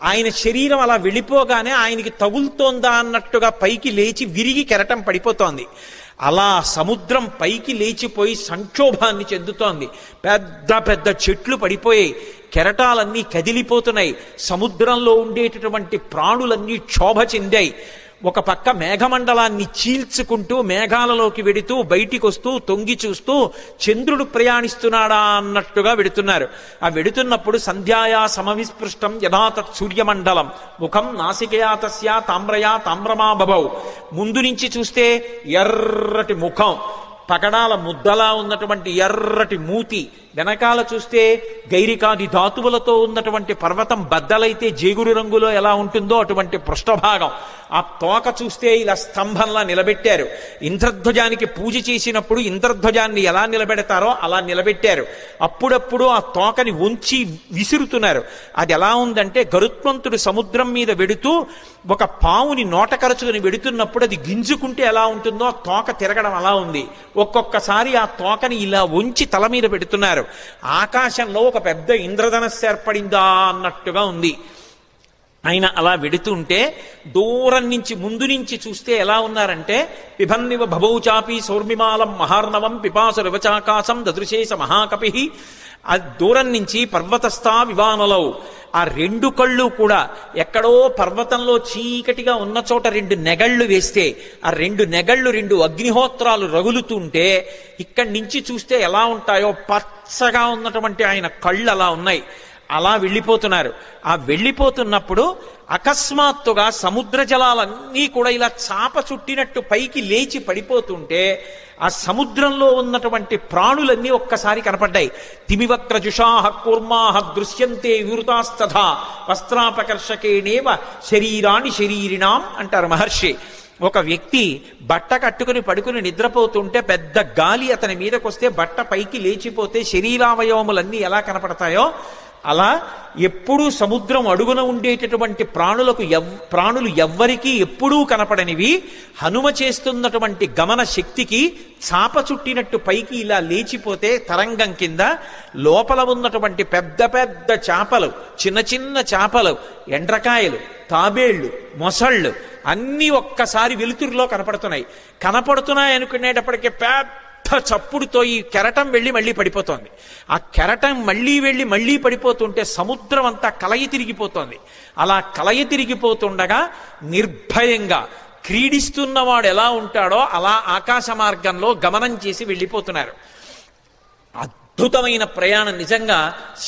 ఆయన శరీరం అలా వెళ్ళిపోగానే ఆయనకి తగులుతోందా అన్నట్టుగా పైకి లేచి విరిగి కెరటం పడిపోతోంది. అలా సముద్రం పైకి లేచిపోయి సంక్షోభాన్ని చెందుతోంది. పెద్ద పెద్ద చెట్లు పడిపోయాయి, కెరటాలన్నీ కదిలిపోతున్నాయి, సముద్రంలో ఉండేటటువంటి ప్రాణులన్నీ క్షోభ చెందాయి. ఒక పక్క మేఘమండలాన్ని చీల్చుకుంటూ మేఘాలలోకి వెడుతూ బయటికి వస్తూ తొంగి చూస్తూ చంద్రుడు ప్రయాణిస్తున్నాడా అన్నట్టుగా వెడుతున్నారు. ఆ వెడుతున్నప్పుడు సంధ్యాయా సమవిస్పృష్టం యథాతత్ సూర్యమండలం ముఖం నాసికయా తస్యా తామ్రయా తామ్రమా బభౌ. ముందు నుంచి చూస్తే ఎర్రటి ముఖం, పగడాల ముద్దలా ఉన్నటువంటి ఎర్రటి మూతి, వెనకాల చూస్తే గైరికాది ధాతువులతో ఉన్నటువంటి పర్వతం బద్దలైతే జేగురు రంగులో ఎలా ఉంటుందో అటువంటి పృష్ఠభాగం. ఆ తోక చూస్తే ఇలా స్తంభంలా నిలబెట్టారు. ఇంద్రధ్వజానికి పూజ చేసినప్పుడు ఇంద్రధ్వజాన్ని ఎలా నిలబెడతారో అలా నిలబెట్టారు. అప్పుడప్పుడు ఆ తోకని ఉంచి విసురుతున్నారు. అది ఎలా ఉందంటే గరుత్మంతుడు సముద్రం మీద వెడుతూ ఒక పావుని నోట కరుచుకుని వెడుతున్నప్పుడు అది గింజుకుంటే ఎలా ఉంటుందో ఆ తోక తిరగడం అలా ఉంది. ఒక్కొక్కసారి ఆ తోకని ఇలా ఉంచి తల మీద పెడుతున్నారు. ఆకాశంలో ఒక పెద్ద ఇంద్రధనస్సు ఏర్పడిందా అన్నట్టుగా ఉంది. ఆయన అలా వెడుతుంటే దూరం నుంచి ముందు నుంచి చూస్తే ఎలా ఉన్నారంటే పిబన్నివ భవౌచాపి సౌర్మిమాలం మహార్ణవం పిపాసు రవచాకాశం దదృశేష మహాకపి. ఆ దూరం నుంచి పర్వతస్థా వివానలౌ, ఆ రెండు కళ్ళు కూడా ఎక్కడో పర్వతంలో చీకటిగా ఉన్న చోట రెండు నెగళ్ళు వేస్తే ఆ రెండు నెగళ్ళు రెండు అగ్నిహోత్రాలు రగులుతుంటే ఇక్కడి నుంచి చూస్తే ఎలా ఉంటాయో పచ్చగా ఉన్నటువంటి ఆయన కళ్ళు అలా ఉన్నాయి. అలా వెళ్ళిపోతున్నారు. ఆ వెళ్ళిపోతున్నప్పుడు అకస్మాత్తుగా సముద్ర జలాలన్నీ కూడా ఇలా చాప చుట్టినట్టు పైకి లేచి పడిపోతుంటే ఆ సముద్రంలో ఉన్నటువంటి ప్రాణులన్నీ ఒక్కసారి కనపడ్డాయి. తిమివక్ర జుషాహ కూర్మాహ దృశ్యంతే వివృతాస్తథా వస్త్రాపకర్షకేణేవ శరీరాణి శరీరిణాం అంటారు మహర్షి. ఒక వ్యక్తి బట్ట కట్టుకుని పడుకుని నిద్రపోతుంటే పెద్ద గాలి అతని మీదకొస్తే బట్ట పైకి లేచిపోతే శరీరావయవములన్నీ ఎలా కనపడతాయో అలా ఎప్పుడూ సముద్రం అడుగున ఉండేటటువంటి ప్రాణులు ఎవ్వరికీ ఎప్పుడూ కనపడనివి హనుమ చేస్తున్నటువంటి గమన శక్తికి చాప చుట్టినట్టు పైకి ఇలా లేచిపోతే తరంగం కింద లోపల ఉన్నటువంటి పెద్ద పెద్ద చేపలు, చిన్న చిన్న చేపలు, ఎండ్రకాయలు, తాబేళ్లు, మొసళ్ళు అన్నీ ఒక్కసారి వెలుతురులో కనపడుతున్నాయి అనుకునేటప్పటికీ పెద్ద చప్పుడుతో ఈ కెరటం వెళ్ళి మళ్ళీ పడిపోతోంది. ఆ కెరటం వెళ్ళి మళ్ళీ పడిపోతుంటే సముద్రం అంతా కలయి తిరిగిపోతోంది. అలా కలయి తిరిగిపోతుండగా నిర్భయంగా క్రీడిస్తున్నవాడు ఎలా ఉంటాడో అలా ఆకాశ మార్గంలో గమనం చేసి వెళ్ళిపోతున్నారు. అద్భుతమైన ప్రయాణం. నిజంగా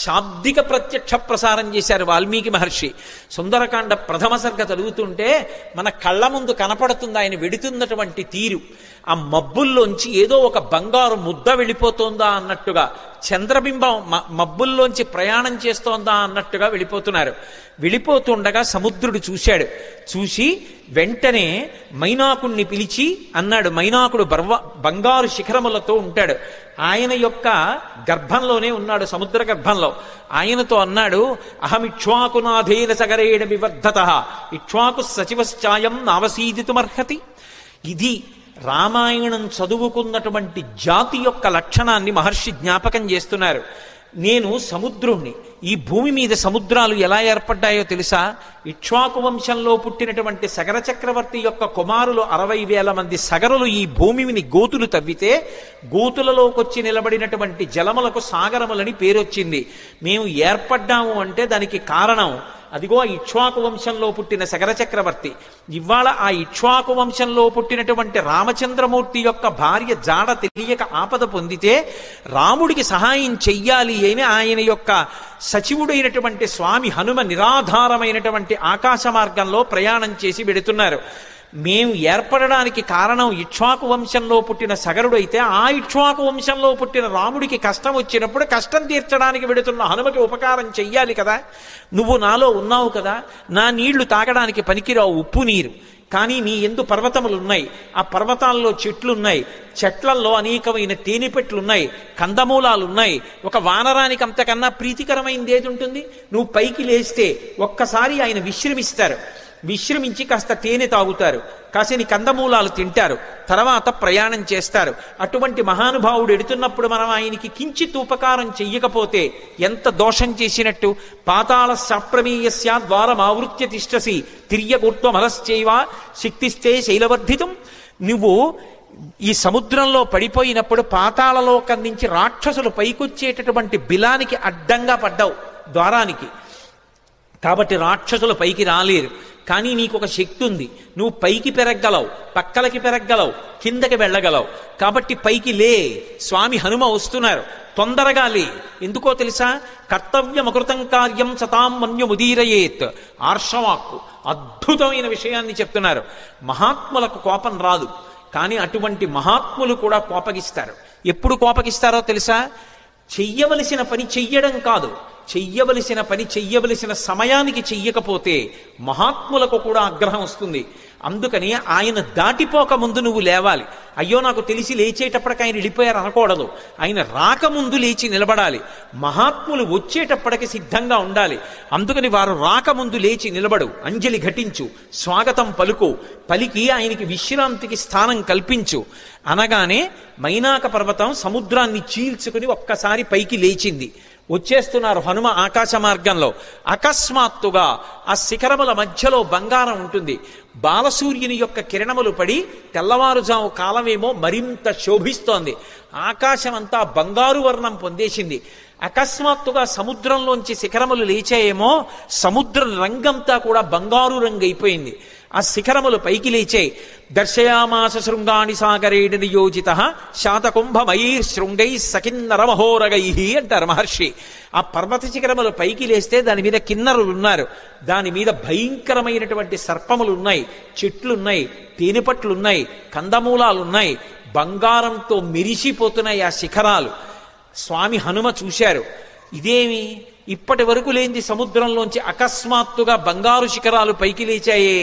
శాబ్దిక ప్రత్యక్ష ప్రసారం చేశారు వాల్మీకి మహర్షి. సుందరకాండ ప్రథమ సర్గ చదువుతుంటే మన కళ్ళ ముందు కనపడుతుంది ఆయన వెడుతున్నటువంటి తీరు. ఆ మబ్బుల్లోంచి ఏదో ఒక బంగారు ముద్ద వెళ్ళిపోతోందా అన్నట్టుగా, చంద్రబింబం మబ్బుల్లోంచి ప్రయాణం చేస్తోందా అన్నట్టుగా వెళ్ళిపోతున్నారు. వెళ్ళిపోతుండగా సముద్రుడు చూసి వెంటనే మైనాకుణ్ణి పిలిచి అన్నాడు. మైనాకుడు బంగారు శిఖరములతో ఉంటాడు. ఆయన యొక్క గర్భంలోనే ఉన్నాడు, సముద్ర గర్భంలో. ఆయనతో అన్నాడు, అహమిక్ష్వాకునాథేన సగరేణ వివర్ధత ఇక్ష్వాకు సచివశ్చాయం నావసీదితుమర్హతి. ఇది రామాయణం చదువుకున్నటువంటి జాతి యొక్క లక్షణాన్ని మహర్షి జ్ఞాపకం చేస్తున్నారు. నేను సముద్రుణ్ణి. ఈ భూమి మీద సముద్రాలు ఎలా ఏర్పడ్డాయో తెలుసా? ఇక్ష్వాకు వంశంలో పుట్టినటువంటి సగర చక్రవర్తి యొక్క కుమారులు 60,000 మంది సగరులు ఈ భూమిని గోతులు తవ్వితే గోతులలోకొచ్చి నిలబడినటువంటి జలములకు సాగరములని పేరొచ్చింది. మేము ఏర్పడ్డాము అంటే దానికి కారణం అదిగో ఇక్ష్వాకు వంశంలో పుట్టిన సగర చక్రవర్తి. ఇవాళ ఆ ఇక్ష్వాకు వంశంలో పుట్టినటువంటి రామచంద్రమూర్తి యొక్క భార్య జాడ తెలియక ఆపద పొందితే రాముడికి సహాయం చెయ్యాలి అని ఆయన యొక్క సచివుడైనటువంటి స్వామి హనుమ నిరాధారమైనటువంటి ఆకాశ మార్గంలో ప్రయాణం చేసి వెడుతున్నారు. మేము ఏర్పడడానికి కారణం ఇక్ష్వాకు వంశంలో పుట్టిన సగరుడైతే ఆ ఇక్ష్వాకు వంశంలో పుట్టిన రాముడికి కష్టం వచ్చినప్పుడు కష్టం తీర్చడానికి వెడుతున్న హనుమకి ఉపకారం చెయ్యాలి కదా. నువ్వు నాలో ఉన్నావు కదా, నా నీళ్లు తాగడానికి పనికిరావు, ఉప్పు నీరు. కానీ నీ ఎందు పర్వతములున్నాయి, ఆ పర్వతాల్లో చెట్లున్నాయి, చెట్లల్లో అనేకమైన తేనెపెట్లున్నాయి, కందమూలాలున్నాయి. ఒక వానరానికి అంతకన్నా ప్రీతికరమైనది ఏది ఉంటుంది? నువ్వు పైకి లేస్తే ఒక్కసారి ఆయన విశ్రమించి కాస్త తేనె తాగుతారు, కాసిని కందమూలాలు తింటారు, తర్వాత ప్రయాణం చేస్తారు. అటువంటి మహానుభావుడు ఎడుతున్నప్పుడు మనం ఆయనకి కించిత్ ఉపకారం చెయ్యకపోతే ఎంత దోషం చేసినట్టు. పాతాళ శాప్రమేయస్యా ద్వారమావృత్య తిష్టసి తిర్యగూర్త్వమలశ్చైవ శక్తిస్తే శైలవర్ధితం. నువ్వు ఈ సముద్రంలో పడిపోయినప్పుడు పాతాళలోకం నుంచి రాక్షసులు పైకొచ్చేటటువంటి బిలానికి అడ్డంగా పడ్డావు ద్వారానికి. కాబట్టి రాక్షసులు పైకి రాలేరు. కానీ నీకు ఒక శక్తి ఉంది, నువ్వు పైకి పెరగలవు, పక్కలకి పెరగలవు, కిందకి వెళ్ళగలవు. కాబట్టి పైకి లే. స్వామి హనుమ వస్తున్నారు, తొందరగా లే. ఎందుకో తెలుసా? కర్తవ్యమకృతం కార్యం సతాం మన్యుముదీరయేత్. ఆర్షవాక్కు అద్భుతమైన విషయాన్ని చెప్తున్నారు. మహాత్ములకు కోపం రాదు, కానీ అటువంటి మహాత్ములు కూడా కోపగిస్తారు. ఎప్పుడు కోపగిస్తారో తెలుసా? చెయ్యవలసిన పని చెయ్యడం కాదు, చెయ్యవలసిన పని చెయ్యవలసిన సమయానికి చెయ్యకపోతే మహాత్ములకు కూడా ఆగ్రహం వస్తుంది. అందుకని ఆయన దాటిపోక ముందు నువ్వు లేవాలి. అయ్యో నాకు తెలిసి లేచేటప్పటికి ఆయన వెళ్ళిపోయారు అనకూడదు. ఆయన రాకముందు లేచి నిలబడాలి. మహాత్ములు వచ్చేటప్పటికి సిద్ధంగా ఉండాలి. అందుకని వారు రాకముందు లేచి నిలబడు, అంజలి ఘటించు, స్వాగతం పలుకు, పలికి ఆయనకి విశ్రాంతికి స్థానం కల్పించు అనగానే మైనాక పర్వతం సముద్రాన్ని చీల్చుకుని ఒక్కసారి పైకి లేచింది. వచ్చేస్తున్నారు హనుమ ఆకాశ మార్గంలో. అకస్మాత్తుగా ఆ శిఖరముల మధ్యలో బంగారం ఉంటుంది. బాలసూర్యుని యొక్క కిరణములు పడి తెల్లవారుజాము కాలమేమో మరింత శోభిస్తోంది. ఆకాశం అంతా బంగారు వర్ణం పొందేసింది. అకస్మాత్తుగా సముద్రంలోంచి శిఖరములు లేచాయేమో, సముద్ర రంగంతా కూడా బంగారు రంగు అయిపోయింది. ఆ శిఖరములు పైకి లేచాయి. దర్శయామాస శృంగాణి సాగరేణ నియోజిత శాతకుంభమయీ శృంగై సకిన్నరమహోరగై అంటారు మహర్షి. ఆ పర్వత శిఖరములు పైకి లేస్తే దాని మీద కిన్నరులు ఉన్నారు, దాని మీద భయంకరమైనటువంటి సర్పములు ఉన్నాయి, చెట్లున్నాయి, తేనెపట్లున్నాయి, కందమూలాలున్నాయి, బంగారంతో మెరిసిపోతున్నాయి ఆ శిఖరాలు. స్వామి హనుమ చూశారు, ఇదేమి ఇప్పటి వరకు లేనిది సముద్రంలోంచి అకస్మాత్తుగా బంగారు శిఖరాలు పైకి లేచాయే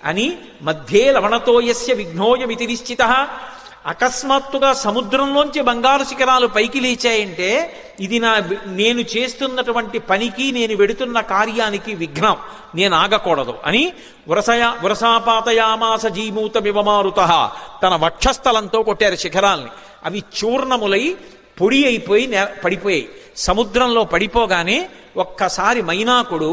అని. మధ్యే లవణతోయస్య విఘ్నోయమితి నిశ్చిత. అకస్మాత్తుగా సముద్రంలోంచి బంగారు శిఖరాలు పైకి లేచాయంటే ఇది నేను చేస్తున్నటువంటి పనికి, నేను వెడుతున్న కార్యానికి విఘ్నం, నేను ఆగకూడదు అని వరసాపాతయామాస జీమూతమివమారుత తన వక్షస్థలంతో కొట్టారు శిఖరాల్ని. అవి చూర్ణములై పొడి అయిపోయి పడిపోయాయి. సముద్రంలో పడిపోగానే ఒక్కసారి మైనాకుడు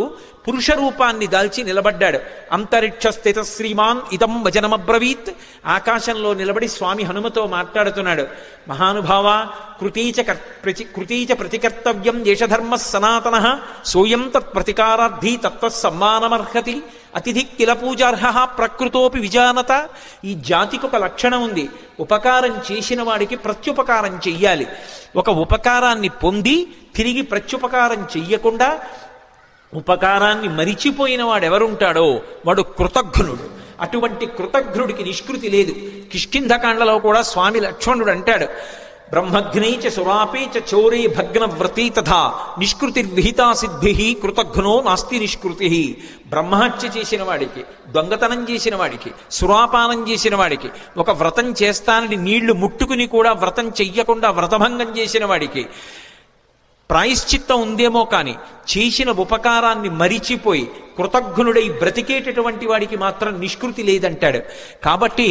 పురుష రూపాన్ని దాల్చి నిలబడ్డాడు. అంతరిక్ష స్థిత శ్రీమాన్ ఇదం వచనమబ్రవీత్. ఆకాశంలో నిలబడి స్వామి హనుమతో మాట్లాడుతున్నాడు. మహానుభావ, కృతీచ ప్రతికర్తవ్యం దేశధర్మ సనాతన సోయం తత్ ప్రతికారార్థీ తత్వసమ్మానమర్హతి అతిథి కిల పూజార్హ ప్రకృతోపి విజానత. ఈ జాతికి ఒక లక్షణం ఉంది, ఉపకారం చేసిన వాడికి ప్రత్యుపకారం చెయ్యాలి. ఒక ఉపకారాన్ని పొంది తిరిగి ప్రత్యుపకారం చెయ్యకుండా ఉపకారాన్ని మరిచిపోయిన వాడెవరుంటాడో వాడు కృతఘ్నుడు. అటువంటి కృతఘ్నుడికి నిష్కృతి లేదు. కిష్కింధకాండలో కూడా స్వామి లక్ష్మణుడు అంటాడు, బ్రహ్మఘ్నైచ సురాపేచ చోరే భగ్న వ్రతీ తథా నిష్కృతిర్విహితా సిద్ధి కృతఘ్నో నాస్తి నిష్కృతి. బ్రహ్మహత్య చేసిన వాడికి, దొంగతనం చేసిన వాడికి, సురాపానం చేసిన వాడికి, ఒక వ్రతం చేస్తానని నీళ్లు ముట్టుకుని కూడా వ్రతం చెయ్యకుండా వ్రతభంగం చేసిన వాడికి ప్రాయశ్చిత్తం ఉందేమో కానీ చేసిన ఉపకారాన్ని మరిచిపోయి కృతఘ్నుడై బ్రతికేటటువంటి వాడికి మాత్రం నిష్కృతి లేదంటాడు. కాబట్టి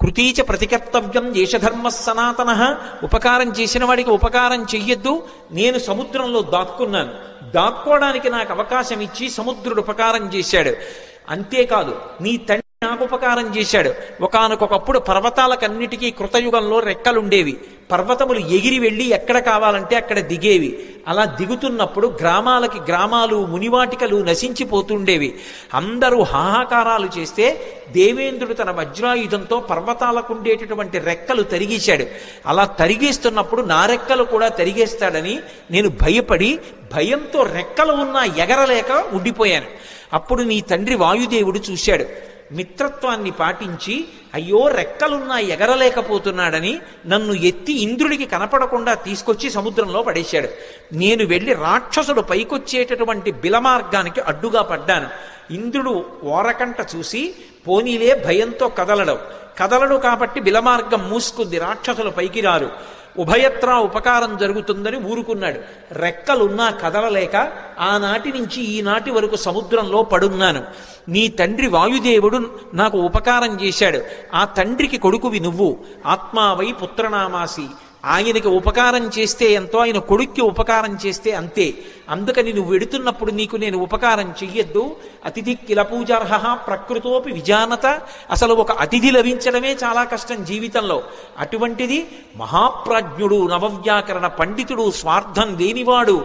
కృతీచ ప్రతికర్తవ్యం దేశధర్మ సనాతన. ఉపకారం చేసిన వాడికి ఉపకారం చెయ్యొద్దు. నేను సముద్రంలో దాక్కున్నాను, దాక్కోవడానికి నాకు అవకాశం ఇచ్చి సముద్రుడు ఉపకారం చేశాడు. అంతేకాదు, నీ తండ్రి నాకు ఉపకారం చేశాడు. ఒకానొకప్పుడు పర్వతాలకన్నిటికీ కృతయుగంలో రెక్కలుండేవి. పర్వతములు ఎగిరి వెళ్ళి ఎక్కడ కావాలంటే అక్కడ దిగేవి. అలా దిగుతున్నప్పుడు గ్రామాలకి గ్రామాలు, మునివాటికలు నశించిపోతుండేవి. అందరూ హాహాకారాలు చేస్తే దేవేంద్రుడు తన వజ్రాయుధంతో పర్వతాలకు ఉండేటటువంటి రెక్కలు తరిగేశాడు. అలా తరిగేస్తున్నప్పుడు నా రెక్కలు కూడా తరిగేస్తాడని నేను భయపడి భయంతో రెక్కలు ఉన్నా ఎగరలేక ఉండిపోయాను. అప్పుడు నీ తండ్రి వాయుదేవుడు చూశాడు, మిత్రత్వాన్ని పాటించి అయ్యో రెక్కలున్నా ఎగరలేకపోతున్నాడని నన్ను ఎత్తి ఇంద్రుడికి కనపడకుండా తీసుకొచ్చి సముద్రంలో పడేశాడు. నేను వెళ్ళి రాక్షసుడు పైకొచ్చేటటువంటి బిలమార్గానికి అడ్డుగా పడ్డాను. ఇంద్రుడు ఓరకంట చూసి పోనీలే భయంతో కదలడు కాబట్టి బిలమార్గం మూసుకుంది, రాక్షసులు పైకి రారు. ఉభయత్రా ఉపకారం జరుగుతుందని ఊరుకున్నాడు. రెక్కలున్నా కదలలేక ఆనాటి నుంచి ఈనాటి వరకు సముద్రంలో పడున్నాను. నీ తండ్రి వాయుదేవుడు నాకు ఉపకారం చేశాడు. ఆ తండ్రికి కొడుకువి నువ్వు. ఆత్మావై పుత్రనామాసి. ఆయనకి ఉపకారం చేస్తే ఎంతో, ఆయన కొడుక్కి ఉపకారం చేస్తే అంతే. అందుకని నువ్వు వెడుతున్నప్పుడు నీకు నేను ఉపకారం చెయ్యొద్దు. అతిథి కిల పూజార్హ ప్రకృతోపి విజానత. అసలు ఒక అతిథి లభించడమే చాలా కష్టం జీవితంలో. అటువంటిది మహాప్రాజ్ఞుడు, నవవ్యాకరణ పండితుడు, స్వార్థం లేనివాడు,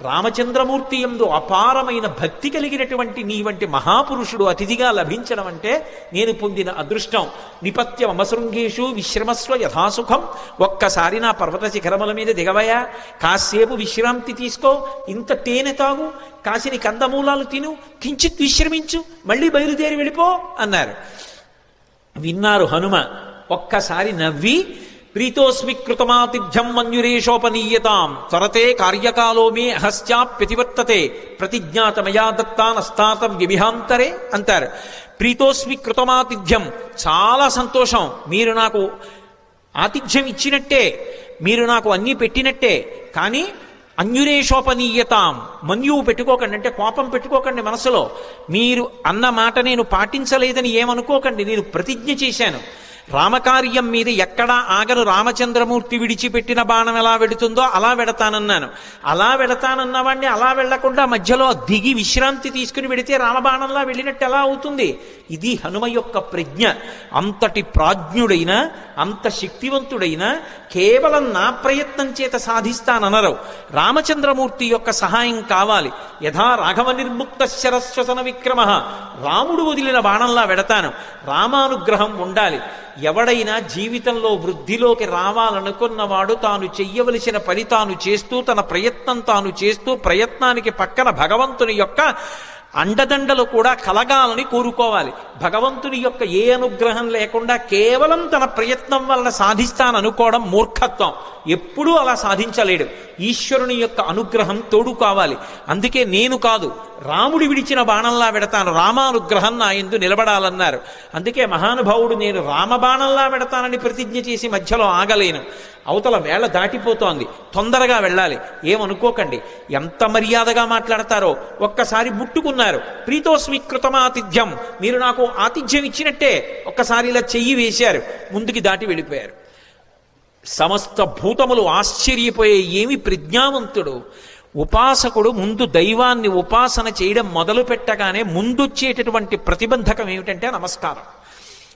రామచంద్రమూర్తి యందు అపారమైన భక్తి కలిగినటువంటి నీ వంటి మహాపురుషుడు అతిథిగా లభించడం అంటే నేను పొందిన అదృష్టం. నిపత్య మమశృంగేషు విశ్రమస్వ యథాసుఖం. ఒక్కసారి నా పర్వత శిఖరముల మీద దిగవయా, కాసేపు విశ్రాంతి తీసుకో, ఇంత తేనె తాగు, కాసిని కందమూలాలు తిను, కించిత్ విశ్రమించు, మళ్ళీ బయలుదేరి వెళ్ళిపో అన్నారు. విన్నారు హనుమ. ఒక్కసారి నవ్వి ప్రీతోస్మి కృతమాతిథ్యం మన్యురేషోపనీయతాం త్వరతే కార్యకాలో మే అహస్యాప్యతివర్తతే ప్రతిజ్ఞాతమయా దత్తానస్తాతం వ్యభిహాంతరే అంటారు. ప్రీతోస్మి కృతమాతిథ్యం, చాలా సంతోషం, మీరు నాకు ఆతిథ్యం ఇచ్చినట్టే, మీరు నాకు అన్నీ పెట్టినట్టే, కానీ అన్యురేషోపనీయతాం, మన్యువు పెట్టుకోకండి, అంటే కోపం పెట్టుకోకండి మనసులో. మీరు అన్న మాట నేను పాటించలేదని ఏమనుకోకండి, నేను ప్రతిజ్ఞ చేశాను. రామకార్యం మీద ఎక్కడా ఆగను, రామచంద్రమూర్తి విడిచిపెట్టిన బాణం ఎలా వెడుతుందో అలా వెడతానన్నాను. అలా వెడతానన్నవాడిని అలా వెళ్లకుండా మధ్యలో దిగి విశ్రాంతి తీసుకుని వెడితే రామబాణంలా వెళ్ళినట్టు ఎలా అవుతుంది? ఇది హనుమ యొక్క ప్రజ్ఞ. అంతటి ప్రాజ్ఞుడైన, అంత శక్తివంతుడైన కేవలం నా ప్రయత్నం చేత సాధిస్తాననరు. రామచంద్రమూర్తి యొక్క సహాయం కావాలి. యథా రాఘవ నిర్ముక్త శరశ్వసన విక్రమ, రాముడు వదిలిన బాణంలా వెడతాను. రామానుగ్రహం ఉండాలి. ఎవడైనా జీవితంలో వృద్ధిలోకి రావాలనుకున్నవాడు తాను చెయ్యవలసిన పని తాను చేస్తూ, తన ప్రయత్నం తాను చేస్తూ, ప్రయత్నానికి పక్కన భగవంతుని యొక్క అండదండలు కూడా కలగాలని కోరుకోవాలి. భగవంతుని యొక్క ఏ అనుగ్రహం లేకుండా కేవలం తన ప్రయత్నం వలన సాధిస్తాననుకోవడం మూర్ఖత్వం. ఎప్పుడూ అలా సాధించలేడు. ఈశ్వరుని యొక్క అనుగ్రహం తోడు కావాలి. అందుకే నేను కాదు, రాముడి విడిచిన బాణంలా వెడతాను, రామానుగ్రహం నా యందు నిలబడాలన్నారు. అందుకే మహానుభావుడు నేను రామబాణంలా వెడతానని ప్రతిజ్ఞ చేసి మధ్యలో ఆగలేను. అవతల వేళ దాటిపోతోంది, తొందరగా వెళ్ళాలి, ఏమనుకోకండి. ఎంత మర్యాదగా మాట్లాడతారో. ఒక్కసారి ముట్టుకున్నారు, ప్రీతోస్మి కృతమాతిథ్యం, మీరు నాకు ఆతిథ్యం ఇచ్చినట్టే. ఒక్కసారి ఇలా చెయ్యి వేశారు, ముందుకి దాటి వెళ్ళిపోయారు. సమస్త భూతములు ఆశ్చర్యపోయే, ఏమి ప్రజ్ఞావంతుడు! ఉపాసకుడు ముందు దైవాన్ని ఉపాసన చేయడం మొదలు పెట్టగానే ముందొచ్చేటటువంటి ప్రతిబంధకం ఏమిటంటే నమస్కారం.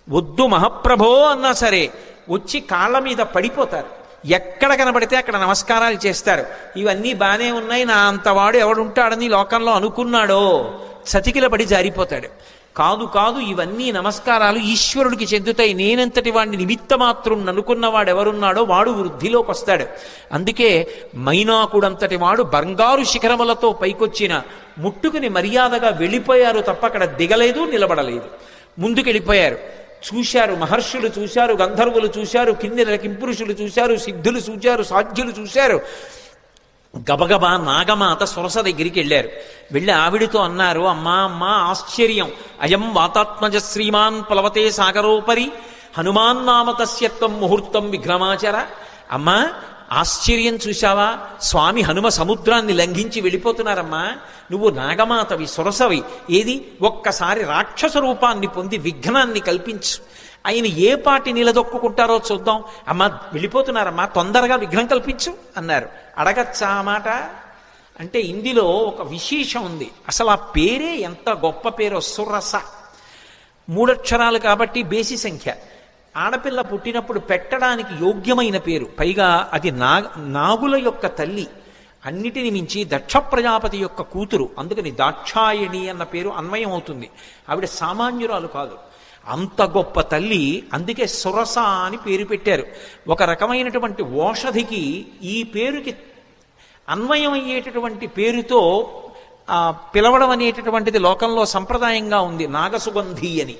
వద్దు మహాప్రభో అన్నా సరే వచ్చి కాళ్ళ మీద పడిపోతారు. ఎక్కడ కనబడితే అక్కడ నమస్కారాలు చేస్తారు. ఇవన్నీ బానే ఉన్నాయి, నా అంతవాడు ఎవడుంటాడని లోకంలో అనుకున్నాడో చతికిల పడి జారిపోతాడు. కాదు కాదు, ఇవన్నీ నమస్కారాలు ఈశ్వరుడికి చెందుతాయి. నేనంతటి వాడిని నిమిత్త మాత్రం అనుకున్నవాడు ఎవరున్నాడో వాడు వృద్ధిలోకి వస్తాడు. అందుకే మైనాకుడంతటి వాడు బంగారు శిఖరములతో పైకొచ్చిన ముట్టుకుని మర్యాదగా వెళ్ళిపోయారు తప్ప అక్కడ దిగలేదు, నిలబడలేదు. ముందుకెళ్ళిపోయారు. చూశారు, మహర్షులు చూశారు, గంధర్వులు చూశారు, కిన్నెర కింపురుషులు చూశారు, సిద్ధులు చూశారు, సాధ్యులు చూశారు. గబగబా నాగమాత సురస దగ్గరికి వెళ్ళారు. వెళ్ళి ఆవిడితో అన్నారు, అమ్మా అమ్మా ఆశ్చర్యం, అయం వాతాత్మజ శ్రీమాన్ ప్లవతే సాగరోపరి హనుమాన్ నామ తస్యత్వం ముహూర్తం విఘ్నమాచర. అమ్మా ఆశ్చర్యం చూశావా? స్వామి హనుమ సముద్రాన్ని లంఘించి వెళ్ళిపోతున్నారమ్మా. నువ్వు నాగమాతవి, సురసవి. ఏది ఒక్కసారి రాక్షస రూపాన్ని పొంది విఘ్నాన్ని కల్పించు. ఆయన ఏ పాటి నిలదొక్కుంటారో చూద్దాం. అమ్మ వెళ్ళిపోతున్నారమ్మా, తొందరగా విఘ్నం కల్పించు అన్నారు. అడగచ్చా మాట? అంటే ఇందులో ఒక విశేషం ఉంది. అసలు ఆ పేరే ఎంత గొప్ప పేరో, సురస. 3 అక్షరాలు కాబట్టి బేసి సంఖ్య. ఆడపిల్ల పుట్టినప్పుడు పెట్టడానికి యోగ్యమైన పేరు. పైగా అది నాగుల యొక్క తల్లి, అన్నిటిని మించి దక్ష ప్రజాపతి యొక్క కూతురు. అందుకని దాక్షాయణి అన్న పేరు అన్వయం అవుతుంది. ఆవిడ సామాన్యురాలు కాదు, అంత గొప్ప తల్లి. అందుకే సురస అని పేరు పెట్టారు. ఒక రకమైనటువంటి ఓషధికి ఈ పేరుకి అన్వయం అయ్యేటటువంటి పేరుతో పిలవడం అనేటటువంటిది లోకంలో సంప్రదాయంగా ఉంది. నాగసుగంధి అని.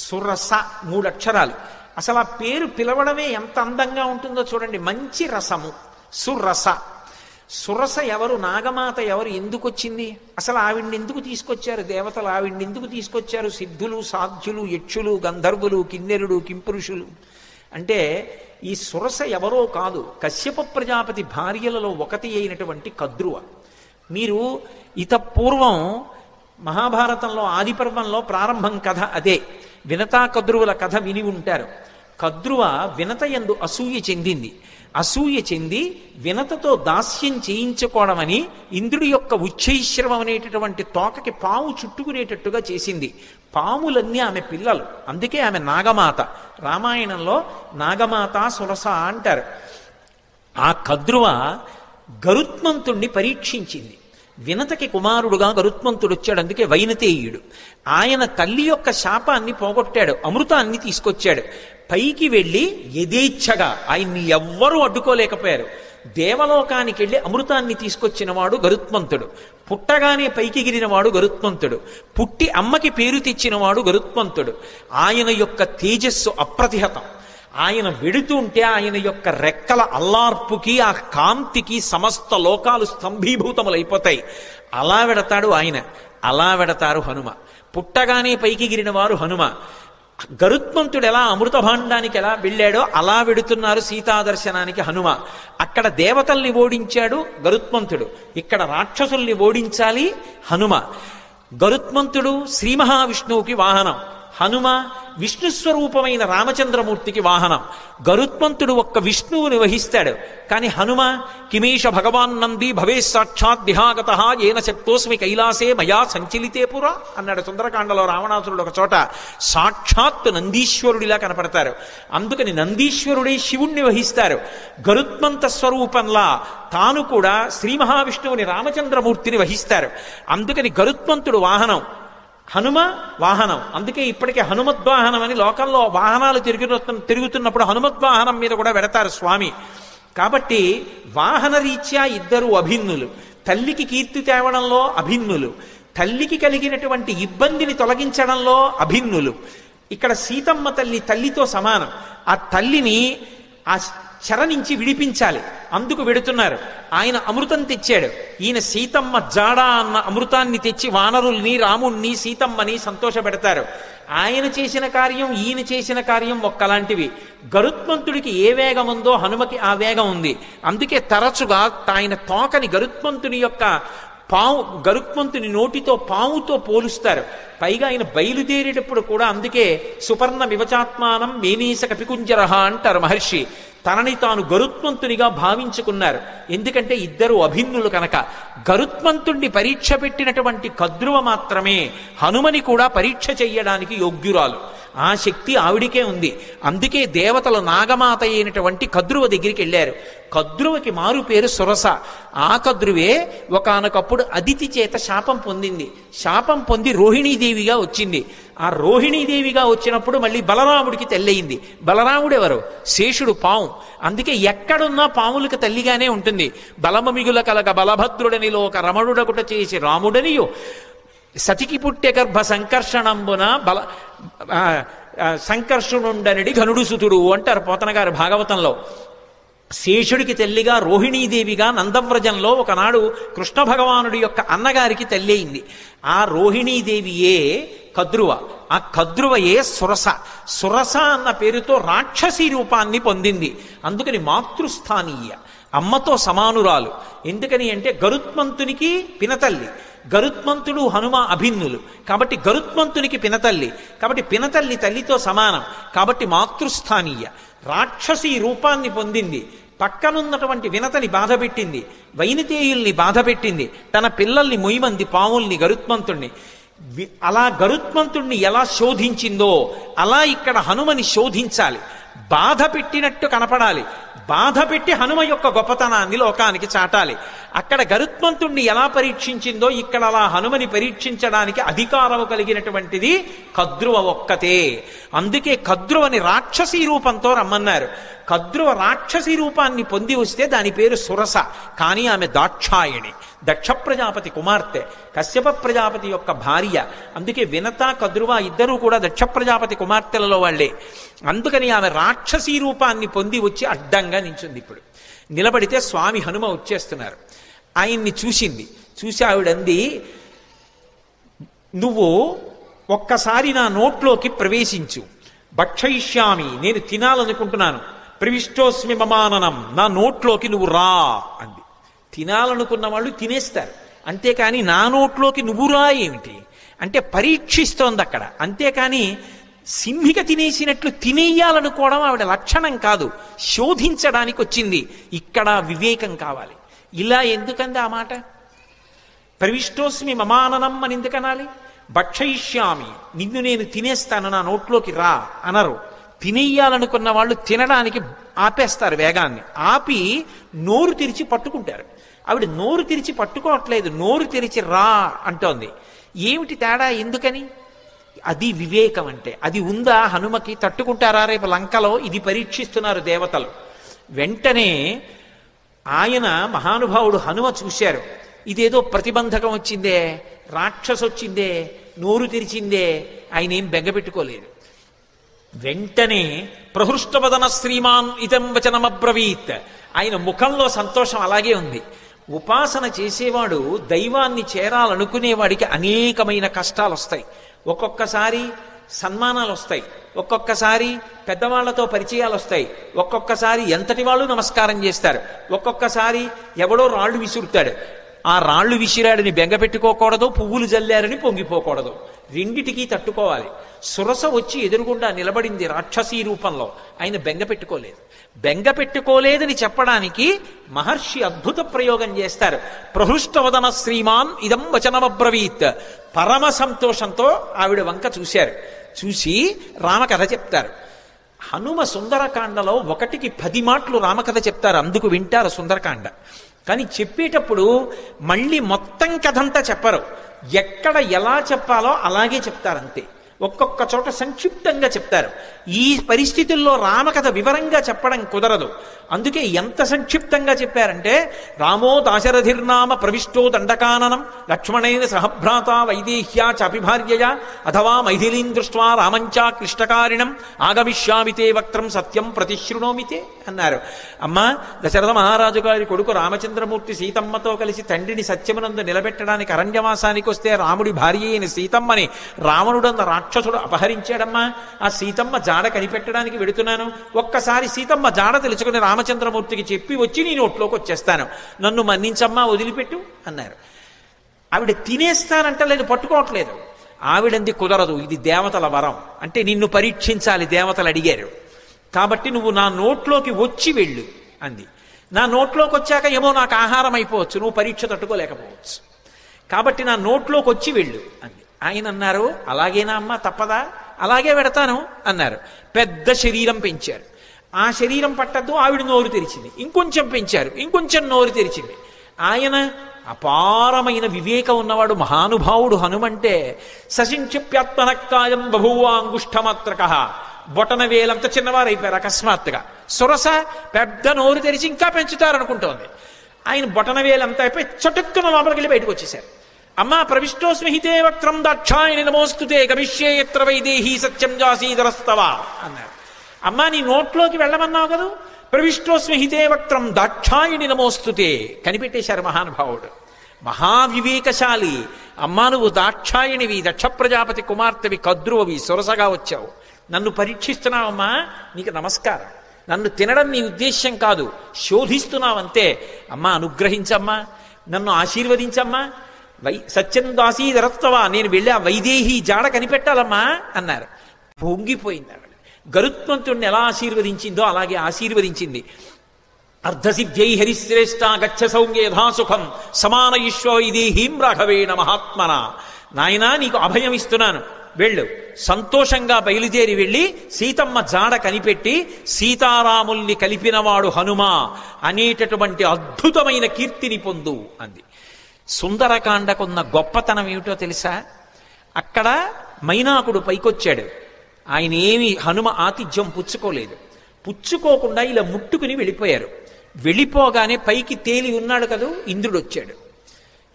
సురస 3 అక్షరాలు. అసలు ఆ పేరు పిలవడమే ఎంత అందంగా ఉంటుందో చూడండి. మంచి రసము, సురస. సురస ఎవరు? నాగమాత ఎవరు? ఎందుకు వచ్చింది? అసలు ఆవిడ్ని ఎందుకు తీసుకొచ్చారు దేవతలు? ఆవిడ్ని ఎందుకు తీసుకొచ్చారు సిద్ధులు, సాధ్యులు, యక్షులు, గంధర్వులు, కిన్నెరుడు, కింపురుషులు? అంటే ఈ సురస ఎవరో కాదు, కశ్యప ప్రజాపతి భార్యలలో ఒకటి అయినటువంటి కద్రువ. మీరు పూర్వం మహాభారతంలో ఆదిపర్వంలో ప్రారంభం కథ అదే. వినతా కద్రువుల కథ విని ఉంటారు. కద్రువ వినతయందు అసూయ చెందింది. అసూయ చెంది వినతతో దాస్యం చేయించుకోవడమని ఇంద్రుడి యొక్క ఉచ్చైశ్రవం అనేటటువంటి తోకకి పాము చుట్టుకునేటట్టుగా చేసింది. పాములన్నీ ఆమె పిల్లలు, అందుకే ఆమె నాగమాత. రామాయణంలో నాగమాత సురస అంటారు. ఆ కద్రువ గరుత్మంతుణ్ణి పరీక్షించింది. వినతకి కుమారుడుగా గరుత్మంతుడు వచ్చాడు, అందుకే వైనతేయుడు. ఆయన తల్లి యొక్క శాపాన్ని పోగొట్టాడు, అమృతాన్ని తీసుకొచ్చాడు. పైకి వెళ్ళి యథేచ్ఛగా ఆయన్ని ఎవ్వరూ అడ్డుకోలేకపోయారు. దేవలోకానికి వెళ్ళి అమృతాన్ని తీసుకొచ్చినవాడు గరుత్మంతుడు. పుట్టగానే పైకి గిరినవాడు గరుత్మంతుడు. పుట్టి అమ్మకి పేరు తెచ్చినవాడు గరుత్మంతుడు. ఆయన యొక్క తేజస్సు అప్రతిహతం. ఆయన వెడుతుంటే ఆయన యొక్క రెక్కల అల్లార్పుకి ఆ కాంతికి సమస్త లోకాలు స్తంభీభూతములైపోతాయి. అలా వెడతాడు ఆయన, అలా వెడతారు హనుమ. పుట్టగానే పైకి గిరిన వారు హనుమ. గరుత్మంతుడు ఎలా అమృత భాండానికి ఎలా వెళ్ళాడో అలా వెడుతున్నారు సీతాదర్శనానికి హనుమ. అక్కడ దేవతల్ని ఓడించాడు గరుత్మంతుడు, ఇక్కడ రాక్షసుల్ని ఓడించాలి హనుమ. గరుత్మంతుడు శ్రీ మహావిష్ణువుకి వాహనం, హనుమ విష్ణుస్వరూపమైన రామచంద్రమూర్తికి వాహనం. గరుత్మంతుడు ఒక్క విష్ణువుని వహిస్తాడు, కానీ హనుమ కిమేష భగవాన్ నంది భవే సాక్షాత్ విహాగత ఏన శక్తోస్మి కైలాసే మయా సంచలితే పురా అన్నాడు సుందరకాండలో రావణాసురుడు ఒక చోట. సాక్షాత్ నందీశ్వరుడిలా కనపడతారు, అందుకని నందీశ్వరుడే శివుణ్ణి వహిస్తారు. గరుత్మంత స్వరూపంలా తాను కూడా శ్రీ మహావిష్ణువుని రామచంద్రమూర్తిని వహిస్తారు. అందుకని గరుత్మంతుడు వాహనం, హనుమ వాహనం. అందుకే ఇప్పటికే హనుమద్వాహనం అని లోకంలో వాహనాలు తిరుగుతున్నప్పుడు హనుమద్వాహనం మీద కూడా వెడతారు స్వామి. కాబట్టి వాహన రీత్యా ఇద్దరు అభిన్నులు. తల్లికి కీర్తి తేవడంలో అభిన్నులు, తల్లికి కలిగినటువంటి ఇబ్బందిని తొలగించడంలో అభిన్నులు. ఇక్కడ సీతమ్మ తల్లి తల్లితో సమానం. ఆ తల్లిని ఆ చెర నుంచి విడిపించాలి, అందుకు వెడుతున్నారు. ఆయన అమృతం తెచ్చాడు, ఈయన సీతమ్మ జాడ అన్న అమృతాన్ని తెచ్చి వానరుల్ని రాముణ్ణి సీతమ్మని సంతోషపెడతారు. ఆయన చేసిన కార్యం ఈయన చేసిన కార్యం ఒక్కలాంటివి. గరుత్మంతుడికి ఏ వేగం ఉందో హనుమకి ఆ వేగం ఉంది. అందుకే తరచుగా ఆయన తోకని గరుత్మంతుని నోటితో పావుతో పోలుస్తారు. పైగా ఆయన బయలుదేరేటప్పుడు కూడా అందుకే సుపర్ణ వివచాత్మానం మేనీస కపికుంజరహ అంటారు మహర్షి. తనని తాను గరుత్మంతునిగా భావించుకున్నారు, ఎందుకంటే ఇద్దరు అభిన్నులు కనుక. గరుత్మంతుణ్ణి పరీక్ష పెట్టినటువంటి కద్రువ మాత్రమే హనుమని కూడా పరీక్ష చెయ్యడానికి యోగ్యురాలు. ఆ శక్తి ఆవిడికే ఉంది. అందుకే దేవతలు నాగమాత అయినటువంటి కద్రువ దగ్గరికి వెళ్ళారు. కద్రువకి మారు పేరు సురస. ఆ కద్రువే ఒకానొకప్పుడు అదితి చేత శాపం పొందింది. శాపం పొంది రోహిణీదేవిగా వచ్చింది. ఆ రోహిణీదేవిగా వచ్చినప్పుడు మళ్ళీ బలరాముడికి తల్లయింది. బలరాముడు ఎవరు? శేషుడు, పాము. అందుకే ఎక్కడున్నా పాములకు తల్లిగానే ఉంటుంది. బలమమిగుల కలగ బలభద్రుడనిలో ఒక రమణుడకుట చేసి రాముడనియో సతికి పుట్టె గర్భ సంకర్షణంబున సంకర్షణుండనడి ఘనుడు సుతుడు అంటారు పోతన గారు భాగవతంలో. శేషుడికి తల్లిగా రోహిణీదేవిగా నందవ్రజంలో ఒకనాడు కృష్ణ భగవానుడి యొక్క అన్నగారికి తల్లి అయింది. ఆ రోహిణీదేవియే కద్రువ. ఆ కద్రువయే సురస. సురస అన్న పేరుతో రాక్షసీ రూపాన్ని పొందింది. అందుకని మాతృస్థానీయ, అమ్మతో సమానురాలు. ఎందుకని అంటే గరుత్మంతునికి పినతల్లి, గరుత్మంతుడు హనుమ అభిన్నులు కాబట్టి గరుత్మంతునికి పినతల్లి, కాబట్టి పినతల్లి తల్లితో సమానం, కాబట్టి మాతృస్థానీయ. రాక్షసీ రూపాన్ని పొందింది. పక్కనున్నటువంటి వినతని బాధపెట్టింది, వైనతేయుల్ని బాధపెట్టింది, తన పిల్లల్ని మొయ్యమంది పావుల్ని గరుత్మంతుణ్ణి. అలా గరుత్మంతుణ్ణి ఎలా శోధించిందో అలా ఇక్కడ హనుమని శోధించాలి. బాధ పెట్టినట్టు కనపడాలి, బాధ పెట్టి హనుమ యొక్క గొప్పతనాన్ని లోకానికి చాటాలి. అక్కడ గరుత్మంతుణ్ణి ఎలా పరీక్షించిందో ఇక్కడ అలా హనుమని పరీక్షించడానికి అధికారము కలిగినటువంటిది కద్రువ ఒక్కతే. అందుకే కద్రువని రాక్షసీ రూపంతో రమ్మన్నారు. కద్రువ రాక్షసీ రూపాన్ని పొంది వస్తే దాని పేరు సురస. కానీ ఆమె దాక్షాయణి, దక్ష ప్రజాపతి కుమార్తె, కశ్యప ప్రజాపతి యొక్క భార్య. అందుకే వినత కద్రువ ఇద్దరూ కూడా దక్ష ప్రజాపతి కుమార్తెలలో వాళ్లే. అందుకని ఆమె రాక్షసీ రూపాన్ని పొంది వచ్చి అడ్డంగా నించుంది. ఇప్పుడు నిలబడితే స్వామి హనుమ వచ్చేస్తున్నారు. ఆయన్ని చూసింది. చూసి ఆవిడంది, నువ్వు ఒక్కసారి నా నోట్లోకి ప్రవేశించు, భక్షయిష్యామి, నేను తినాలనుకుంటున్నాను, ప్రవిష్టోస్మి మమాననం, నా నోట్లోకి నువ్వు రా అంది. తినాలనుకున్న వాళ్ళు తినేస్తారు, అంతేకాని నా నోట్లోకి నువ్వు రా ఏమిటి అంటే పరీక్షిస్తోంది అక్కడ. అంతేకాని సింహిక తినేసినట్లు తినేయాలనుకోవడం ఆవిడ లక్షణం కాదు, శోధించడానికి వచ్చింది. ఇక్కడ వివేకం కావాలి. ఇలా ఎందుకంది ఆ మాట? ప్రవిష్టోస్మి మమాననం అని ఎందుకనాలి? భక్షయిష్యామి, నిన్ను నేను తినేస్తాను, నా నోట్లోకి రా అనరు. తినేయాలనుకున్న వాళ్ళు తినడానికి ఆపేస్తారు వేగాన్ని, ఆపి నోరు తెరిచి పట్టుకుంటారు. ఆవిడ నోరు తెరిచి పట్టుకోవట్లేదు, నోరు తెరిచి రా అంటోంది. ఏమిటి తేడా? ఎందుకని? అది వివేకం అంటే. అది ఉందా హనుమకి? తట్టుకుంటారా రేపు లంకలో? ఇది పరీక్షిస్తున్నారు దేవతలు. వెంటనే ఆయన మహానుభావుడు హనుమ చూశారు, ఇదేదో ప్రతిబంధకం వచ్చిందే, రాక్షసు వచ్చిందే, నోరు తెరిచిందే. ఆయన ఏం బెంగపెట్టుకోలేదు. వెంటనే ప్రహృష్టవదన శ్రీమాన్ ఇదం వచనమబ్రవీత్. ఆయన ముఖంలో సంతోషం అలాగే ఉంది. ఉపాసన చేసేవాడు దైవాన్ని చేరాలనుకునేవాడికి అనేకమైన కష్టాలు వస్తాయి. ఒక్కొక్కసారి సన్మానాలు వస్తాయి, ఒక్కొక్కసారి పెద్దవాళ్లతో పరిచయాలు వస్తాయి, ఒక్కొక్కసారి ఎంతటి వాళ్ళు నమస్కారం చేస్తారు, ఒక్కొక్కసారి ఎవడో రాళ్ళు విసురుతాడు. ఆ రాళ్ళు విసిరాడని బెంగ పెట్టుకోకూడదు, పువ్వులు జల్లారని పొంగిపోకూడదు. రెండిటికీ తట్టుకోవాలి. సురస వచ్చి ఎదురుగుండా నిలబడింది రాక్షసీ రూపంలో. ఆయన బెంగ పెట్టుకోలేదు. బెంగ పెట్టుకోలేదని చెప్పడానికి మహర్షి అద్భుత ప్రయోగం చేస్తారు. ప్రహృష్టవదన శ్రీమాన్ ఇదం వచనమబ్రవీత్. పరమ సంతోషంతో ఆవిడ వంక చూశారు. చూసి రామకథ చెప్తారు. హనుమ సుందరకాండలో 1కి 10 మాటలు రామకథ చెప్తారు, అందుకు వింటారు సుందరకాండ. కానీ చెప్పేటప్పుడు మళ్ళీ మొత్తం కథంతా చెప్పరు. ఎక్కడ ఎలా చెప్పాలో అలాగే చెప్తారంతే. ఒక్కొక్క చోట సంక్షిప్తంగా చెప్తారు. ఈ పరిస్థితుల్లో రామకథ వివరంగా చెప్పడం కుదరదు. అందుకే ఎంత సంక్షిప్తంగా చెప్పారంటే, రామో దాశరథిర్నామ ప్రవిష్టో దండకాననం లక్ష్మణేన సహభ్రాత వైదేహ్యా చాపిభార్యయా అథవా మైథిలీం దృష్ట్వా రామంచా క్లిష్టకారిణం ఆగమిష్యామితే వక్త్రం సత్యం ప్రతిశృణోమితే అన్నారు. అమ్మా, దశరథ మహారాజు గారి కొడుకు రామచంద్రమూర్తి సీతమ్మతో కలిసి తండ్రిని సత్యమునందు నిలబెట్టడానికి అరణ్యవాసానికి వస్తే రాముడి భార్య అయిన సీతమ్మని రావణుడన్న రాక్షసుడు అపహరించాడమ్మా. ఆ సీతమ్మ జాడ కనిపెట్టడానికి వెడుతున్నాను. ఒక్కసారి సీతమ్మ జాడ తెలుసుకుని రామచంద్రమూర్తికి చెప్పి వచ్చి నీ నోట్లోకి వచ్చేస్తాను, నన్ను మన్నించమ్మా, వదిలిపెట్టు అన్నారు. ఆవిడ తినేస్తానంటలేదు, పట్టుకోవట్లేదు. ఆవిడంది కుదరదు, ఇది దేవతల వరం. అంటే నిన్ను పరీక్షించాలి, దేవతలు అడిగారు కాబట్టి నువ్వు నా నోట్లోకి వచ్చి వెళ్ళు అంది. నా నోట్లోకి వచ్చాక ఏమో నాకు ఆహారం అయిపోవచ్చు, నువ్వు పరీక్ష తట్టుకోలేకపోవచ్చు, కాబట్టి నా నోట్లోకి వచ్చి వెళ్ళు అంది. ఆయన అన్నారు, అలాగేనా అమ్మా, తప్పదా, అలాగే పెడతాను అన్నారు. పెద్ద శరీరం పెంచారు. ఆ శరీరం పట్టద్దు, ఆవిడ నోరు తెరిచింది. ఇంకొంచెం పెంచారు, ఇంకొంచెం నోరు తెరిచింది. ఆయన అపారమైన వివేకం ఉన్నవాడు, మహానుభావుడు. హనుమంటే సశింక్షిప్యాత్మనక్కాయం బభూవాంగుష్ఠమాత్రక. బొటన వేలంత చిన్నవారు అయిపోయారు అకస్మాత్తుగా. సురస పెద్ద నోరు తెరిచి ఇంకా పెంచుతారనుకుంటోంది. ఆయన బొటన వేలంతా అయిపోయి చటుక్కున లోపలికి వెళ్ళి బయటకు వచ్చేశారు. అమ్మా, ప్రవిష్టోస్మిహితే వక్త్రం దాక్షాయణి నమోస్తుతే గమిష్యే యత్ర వైదేహీ సత్యం జాసీధరస్తవా అన్నారు. అమ్మా, నీ నోట్లోకి వెళ్ళమన్నావు కదా, ప్రవిష్టోస్మిహితే వక్త్రం దాక్షాయణి నమోస్తుతే. కనిపెట్టేశారు మహానుభావుడు, మహావివేకశాలి. అమ్మా, నువ్వు దాక్షాయణివి, దక్ష ప్రజాపతి కుమార్తెవి, కద్రువవి, సొరసగా వచ్చావు, నన్ను పరీక్షిస్తున్నావమ్మా, నీకు నమస్కారం. నన్ను తినడం నీ ఉద్దేశ్యం కాదు, శోధిస్తున్నావంతే. అమ్మా, అనుగ్రహించమ్మా, నన్ను ఆశీర్వదించమ్మా, సత్యం దాసీధరస్తవా, నేను వెళ్ళి ఆ వైదేహి జాడ కనిపెట్టాలమ్మా అన్నారు. పొంగిపోయింది ఆవిడ. గరుత్మంతుడిని ఎలా ఆశీర్వదించిందో అలాగే ఆశీర్వదించింది. అర్ధసిద్ధ్యై హరిశ్రేష్ట గచ్చ సౌమ్య యథాసుఖం సమాన ఈశ్వ వైదేహీం రాఘవేణ మహాత్మన. నాయనా, నీకు అభయం ఇస్తున్నాను, వెళ్ళు. సంతోషంగా బయలుదేరి వెళ్ళి సీతమ్మ జాడ కనిపెట్టి సీతారాముల్ని కలిపినవాడు హనుమ అనేటటువంటి అద్భుతమైన కీర్తిని పొందు అంది. సుందరకాండకున్న గొప్పతనం ఏమిటో తెలుసా? అక్కడ మైనాకుడు పైకొచ్చాడు. ఆయన ఏమి హనుమ ఆతిథ్యం పుచ్చుకోలేదు. పుచ్చుకోకుండా ఇలా ముట్టుకుని వెళ్ళిపోయారు. వెళ్ళిపోగానే పైకి తేలి ఉన్నాడు కదూ, ఇంద్రుడు వచ్చాడు.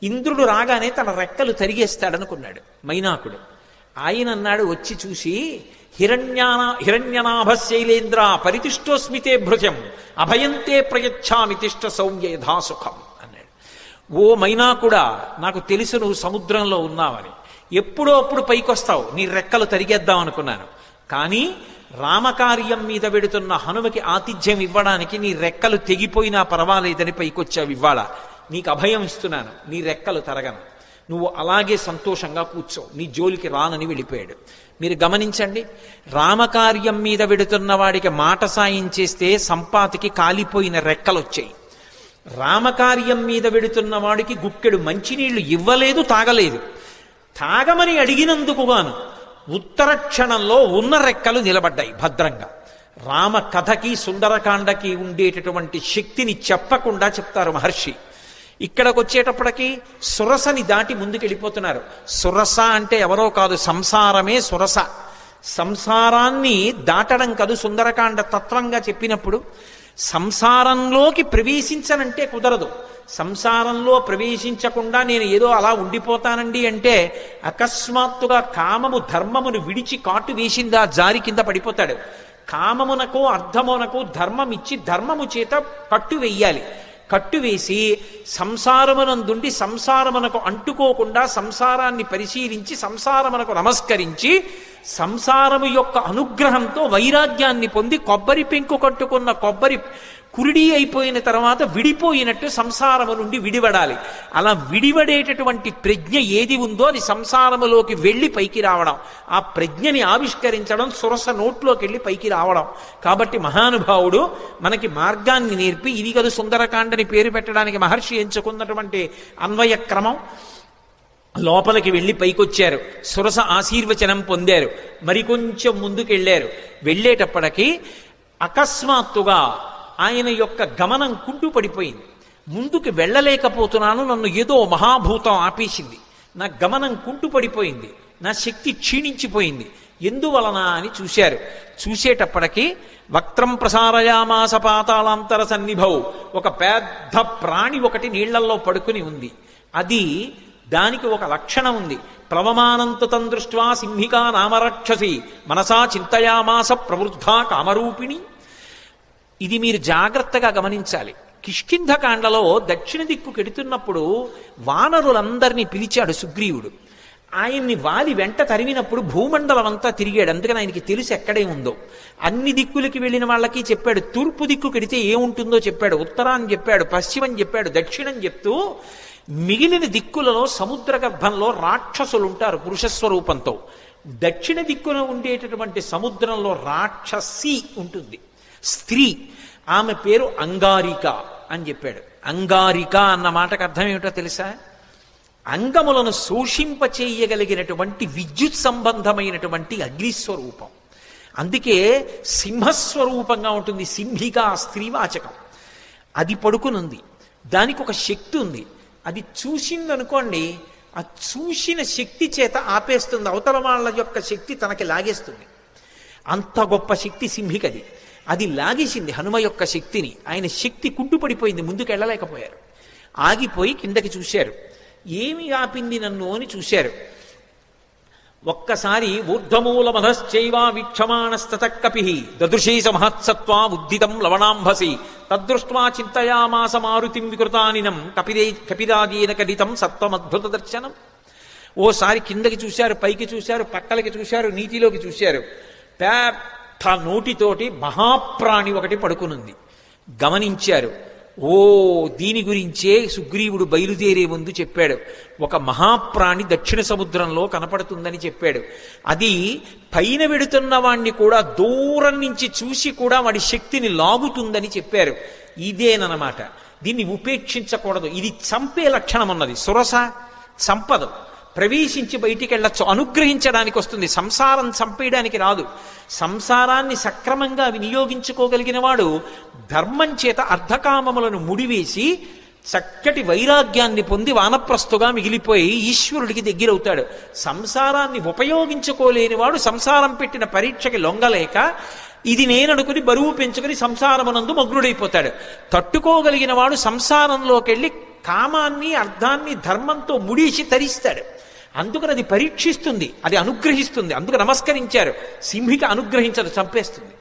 ఇంద్రుడు రాగానే తన రెక్కలు తరిగేస్తాడనుకున్నాడు మైనాకుడు. ఆయన అన్నాడు, వచ్చి చూసి, హిరణ్యనాభ శైలేంద్ర పరితిష్టోస్మితే భృజం అభయంతే ప్రయచ్ఛామి తిష్ట సౌమ్య యథాసుఖం అన్నాడు. ఓ మైనాకుడా, నాకు తెలుసు నువ్వు సముద్రంలో ఉన్నావని, ఎప్పుడో అప్పుడు పైకొస్తావు, నీ రెక్కలు తరిగేద్దాం అనుకున్నాను. కానీ రామకార్యం మీద వెడుతున్న హనుమకి ఆతిథ్యం ఇవ్వడానికి నీ రెక్కలు తెగిపోయినా పర్వాలేదని పైకొచ్చావు. ఇవ్వాల నీకు అభయం ఇస్తున్నాను, నీ రెక్కలు తరగను, నువ్వు అలాగే సంతోషంగా కూర్చో, నీ జోలికి రానని వెళ్ళిపోయాడు. మీరు గమనించండి, రామకార్యం మీద వెడుతున్న వాడికి మాట సాయం చేస్తే సంపాతికి కాలిపోయిన రెక్కలు వచ్చాయి. రామకార్యం మీద వెడుతున్న వాడికి గుక్కెడు మంచినీళ్లు ఇవ్వలేదు, తాగలేదు. తాగమని అడిగినందుకుగాను ఉత్తర క్షణంలో ఉన్న రెక్కలు నిలబడ్డాయి భద్రంగా. రామ కథకి సుందరకాండకి ఉండేటటువంటి శక్తిని చెప్పకుండా చెప్తారు మహర్షి. ఇక్కడికి వచ్చేటప్పటికి సురసని దాటి ముందుకెళ్ళిపోతున్నారు. సురస అంటే ఎవరో కాదు, సంసారమే సురస. సంసారాన్ని దాటడం కాదు సుందరకాండ తత్వంగా చెప్పినప్పుడు. సంసారంలోకి ప్రవేశించనంటే కుదరదు. సంసారంలో ప్రవేశించకుండా నేను ఏదో అలా ఉండిపోతానండి అంటే అకస్మాత్తుగా కామము ధర్మమును విడిచి కాటు వేసిందా జారి కింద పడిపోతాడు. కామమునకు అర్థమునకు ధర్మం ఇచ్చి ధర్మము చేత కట్టు వెయ్యాలి. కట్టు వేసి సంసారమునందుండి సంసారమునకు అంటుకోకుండా సంసారాన్ని పరిశీలించి సంసారమునకు నమస్కరించి సంసారము యొక్క అనుగ్రహంతో వైరాగ్యాన్ని పొంది కొబ్బరి పెంకు కట్టుకున్న కొబ్బరి కురిడి అయిపోయిన తర్వాత విడిపోయినట్టు సంసారము నుండి విడివడాలి. అలా విడివడేటటువంటి ప్రజ్ఞ ఏది ఉందో అది సంసారములోకి వెళ్ళి పైకి రావడం, ఆ ప్రజ్ఞని ఆవిష్కరించడం, సురస నోట్లోకి వెళ్ళి పైకి రావడం. కాబట్టి మహానుభావుడు మనకి మార్గాన్ని నేర్పి ఇది కదా సుందరకాండని పేరు పెట్టడానికి మహర్షి ఎంచుకున్నటువంటి అన్వయ క్రమం. లోపలికి వెళ్ళి పైకొచ్చారు, సురస ఆశీర్వచనం పొందారు, మరికొంచెం ముందుకెళ్ళారు. వెళ్ళేటప్పటికీ అకస్మాత్తుగా ఆయన యొక్క గమనం కుంటు పడిపోయింది. ముందుకు వెళ్ళలేకపోతున్నాను, నన్ను ఏదో మహాభూతం ఆపేసింది, నా గమనం కుంటు పడిపోయింది, నా శక్తి క్షీణించిపోయింది, ఎందువలన అని చూశారు. చూసేటప్పటికీ వక్త్రం ప్రసారయామాస పాతాళాంతర సన్నిభౌ, ఒక పెద్ద ప్రాణి ఒకటి నీళ్లల్లో పడుకుని ఉంది. అది దానికి ఒక లక్షణం ఉంది. ప్లవమానంత తం దృష్ట్వా సింహికా నామరక్షసి మనసా చింతయామాస ప్రవృద్ధా కామరూపిణి. ఇది మీరు జాగ్రత్తగా గమనించాలి. కిష్కింధకాండలో దక్షిణ దిక్కు కెడుతున్నప్పుడు వానరులందరినీ పిలిచాడు సుగ్రీవుడు. ఆయన్ని వాలి వెంట తరిమినప్పుడు భూమండలం అంతా తిరిగాడు. అందుకని ఆయనకి తెలుసు ఎక్కడే ఉందో. అన్ని దిక్కులకి వెళ్ళిన వాళ్ళకి చెప్పాడు. తూర్పు దిక్కు కెడితే ఏముంటుందో చెప్పాడు, ఉత్తరాన్ని చెప్పాడు, పశ్చిమం చెప్పాడు, దక్షిణం చెప్తూ మిగిలిన దిక్కులలో సముద్ర గర్భంలో రాక్షసులు ఉంటారు పురుషస్వరూపంతో. దక్షిణ దిక్కున ఉండేటటువంటి సముద్రంలో రాక్షసి ఉంటుంది, స్త్రీ. ఆమె పేరు అంగారిక అని చెప్పాడు. అంగారిక అన్న మాటకు అర్థం ఏమిటో తెలుసా? అంగములను శోషింపచేయగలిగినటువంటి విద్యుత్ సంబంధమైనటువంటి అగ్నిస్వరూపం. అందుకే సింహస్వరూపంగా ఉంటుంది. సింహిక స్త్రీవాచకం. అది పడుకునుంది, దానికి ఒక శక్తి ఉంది. అది చూసిందనుకోండి, ఆ చూసిన శక్తి చేత ఆపేస్తుంది, అవతల వాళ్ళ యొక్క శక్తి తనకి లాగేస్తుంది. అంత గొప్ప శక్తి సింహికది. అది లాగేసింది హనుమ యొక్క శక్తిని. ఆయన శక్తి కుంటుపడిపోయింది, ముందుకు వెళ్ళలేకపోయారు. ఆగిపోయి కిందకి చూశారు. ఏమి ఆపింది నన్ను అని చూశారు. ఒక్కసారి ఊర్ధమూల మనశ్చైవ వీక్షమాణస్తతకపి దదృశీస మహత్సత్వా ఉద్దితం లవణాంభసి తదృష్ట్వా చింతయామాస మారుతిం వికృతానినం కపిరాజేన కడితం సత్వమద్భుత దర్శనం. ఓసారి కిందకి చూశారు, పైకి చూశారు, పక్కలకి చూశారు, నీటిలోకి చూశారు. పెద్ద నోటితోటి మహాప్రాణి ఒకటి పడుకునుంది. గమనించారు. ఓ, దీని గురించే సుగ్రీవుడు బయలుదేరే ముందు చెప్పాడు. ఒక మహాప్రాణి దక్షిణ సముద్రంలో కనపడుతుందని చెప్పాడు. అది పైన వెడుతున్న వాణ్ణి కూడా దూరం నుంచి చూసి కూడా వాడి శక్తిని లాగుతుందని చెప్పారు. ఇదేనమాట. దీన్ని ఉపేక్షించకూడదు. ఇది చంపే లక్షణం ఉన్నది. సురస చంపదు, ప్రవేశించి బయటికి వెళ్ళచ్చు, అనుగ్రహించడానికి వస్తుంది. సంసారం చంపేయడానికి రాదు. సంసారాన్ని సక్రమంగా వినియోగించుకోగలిగిన వాడు ధర్మం చేత అర్ధకామములను ముడివేసి చక్కటి వైరాగ్యాన్ని పొంది వానప్రస్థుగా మిగిలిపోయి ఈశ్వరుడికి దగ్గరవుతాడు. సంసారాన్ని ఉపయోగించుకోలేని వాడు సంసారం పెట్టిన పరీక్షకి లొంగలేక ఇది నేననుకుని బరువు పెంచుకుని సంసారమునందు మగ్నుడైపోతాడు. తట్టుకోగలిగిన వాడు సంసారంలోకి వెళ్ళి కామాన్ని అర్థాన్ని ధర్మంతో ముడిసి తరిస్తాడు. అందుకని అది పరీక్షిస్తుంది, అది అనుగ్రహిస్తుంది. అందుకు నమస్కరించారు. సింహిక అనుగ్రహించదు, చంపేస్తుంది.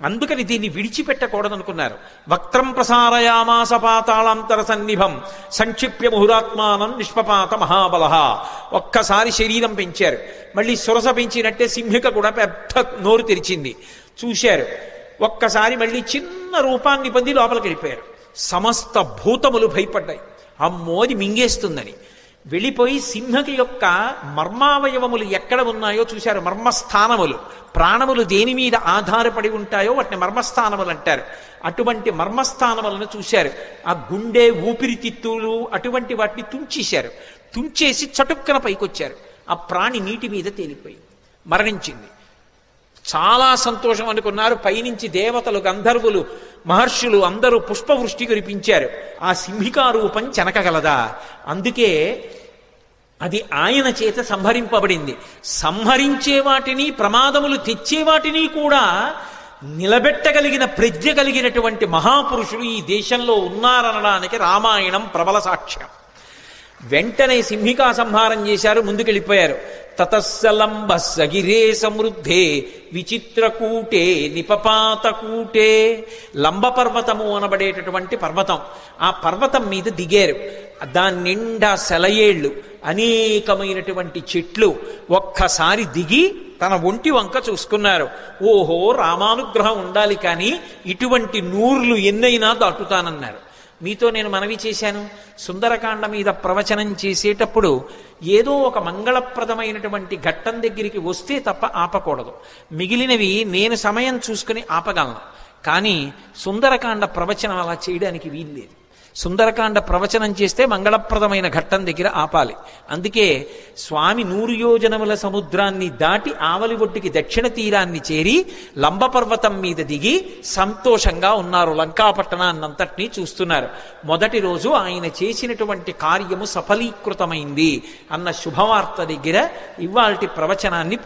అందుకని దీన్ని విడిచిపెట్టకూడదనుకున్నారు. వక్త్రం ప్రసారయామాస పాతాళాంతర సన్నిభం సంక్షిప్య ముహురాత్మానం నిష్పపాత మహాబల. ఒక్కసారి శరీరం పెంచారు. మళ్ళీ సురస పెంచినట్టే సింహిక కూడా పెద్ద నోరు తెరిచింది. చూశారు. ఒక్కసారి మళ్ళీ చిన్న రూపాన్ని పొంది లోపలికి వెళ్ళిపోయారు. సమస్త భూతములు భయపడ్డాయి, అమ్మోది మింగేస్తుందని. వెళ్ళిపోయి సింహకి యొక్క మర్మావయవములు ఎక్కడ ఉన్నాయో చూశారు. మర్మస్థానములు, ప్రాణములు దేని మీద ఆధారపడి ఉంటాయో వాటిని మర్మస్థానములు అంటారు. అటువంటి మర్మస్థానములను చూశారు. ఆ గుండె, ఊపిరితిత్తులు అటువంటి వాటిని తుంచేశారు. తుంచేసి చటుక్కన పైకొచ్చారు. ఆ ప్రాణి నీటి మీద తేలిపోయి మరణించింది. చాలా సంతోషం అనుకున్నారు. పైనుంచి దేవతలు, గంధర్వులు, మహర్షులు అందరూ పుష్పవృష్టి కురిపించారు. ఆ సింహికారూపం చెనకగలదా? అందుకే అది ఆయన చేత సంహరింపబడింది. సంహరించే వాటిని, ప్రమాదములు తెచ్చే వాటిని కూడా నిలబెట్టగలిగిన ప్రజ్ఞ కలిగినటువంటి మహాపురుషులు ఈ దేశంలో ఉన్నారనడానికి రామాయణం ప్రబల సాక్ష్యం. వెంటనే సింహికా సంహారం చేశారు, ముందుకెళ్ళిపోయారు. తతస్సలంబ సగిరే సమృద్ధే విచిత్రకూటే నిపపాతకూటే. లంబపర్వతము అనబడేటటువంటి పర్వతం, ఆ పర్వతం మీద దిగారు. దాని నిండా సెలయేళ్ళు, అనేకమైనటువంటి చెట్లు. ఒక్కసారి దిగి తన ఒంటి వంక చూసుకున్నారు. ఓహో, రామానుగ్రహం ఉండాలి, కానీ ఇటువంటి నూర్లు ఎన్నైనా దాటుతానన్నారు. మీతో నేను మనవి చేశాను, సుందరకాండ మీద ప్రవచనం చేసేటప్పుడు ఏదో ఒక మంగళప్రదమైనటువంటి ఘట్టం దగ్గరికి వస్తే తప్ప ఆపకూడదు. మిగిలినవి నేను సమయం చూసుకుని ఆపగలను, కానీ సుందరకాండ ప్రవచనం అలా చేయడానికి వీల్లేదు. సుందరకాండ ప్రవచనం చేస్తే మంగళప్రదమైన ఘట్టం దగ్గర ఆపాలి. అందుకే స్వామి 100 యోజనముల సముద్రాన్ని దాటి ఆవలి ఒడ్డుకి దక్షిణ తీరాన్ని చేరి లంబపర్వతం మీద దిగి సంతోషంగా ఉన్నారు. లంకాపట్టణాన్నంతటినీ చూస్తున్నారు. మొదటి రోజు ఆయన చేసినటువంటి కార్యము సఫలీకృతమైంది అన్న శుభవార్త దగ్గర ఇవాల్టి ప్రవచనాన్ని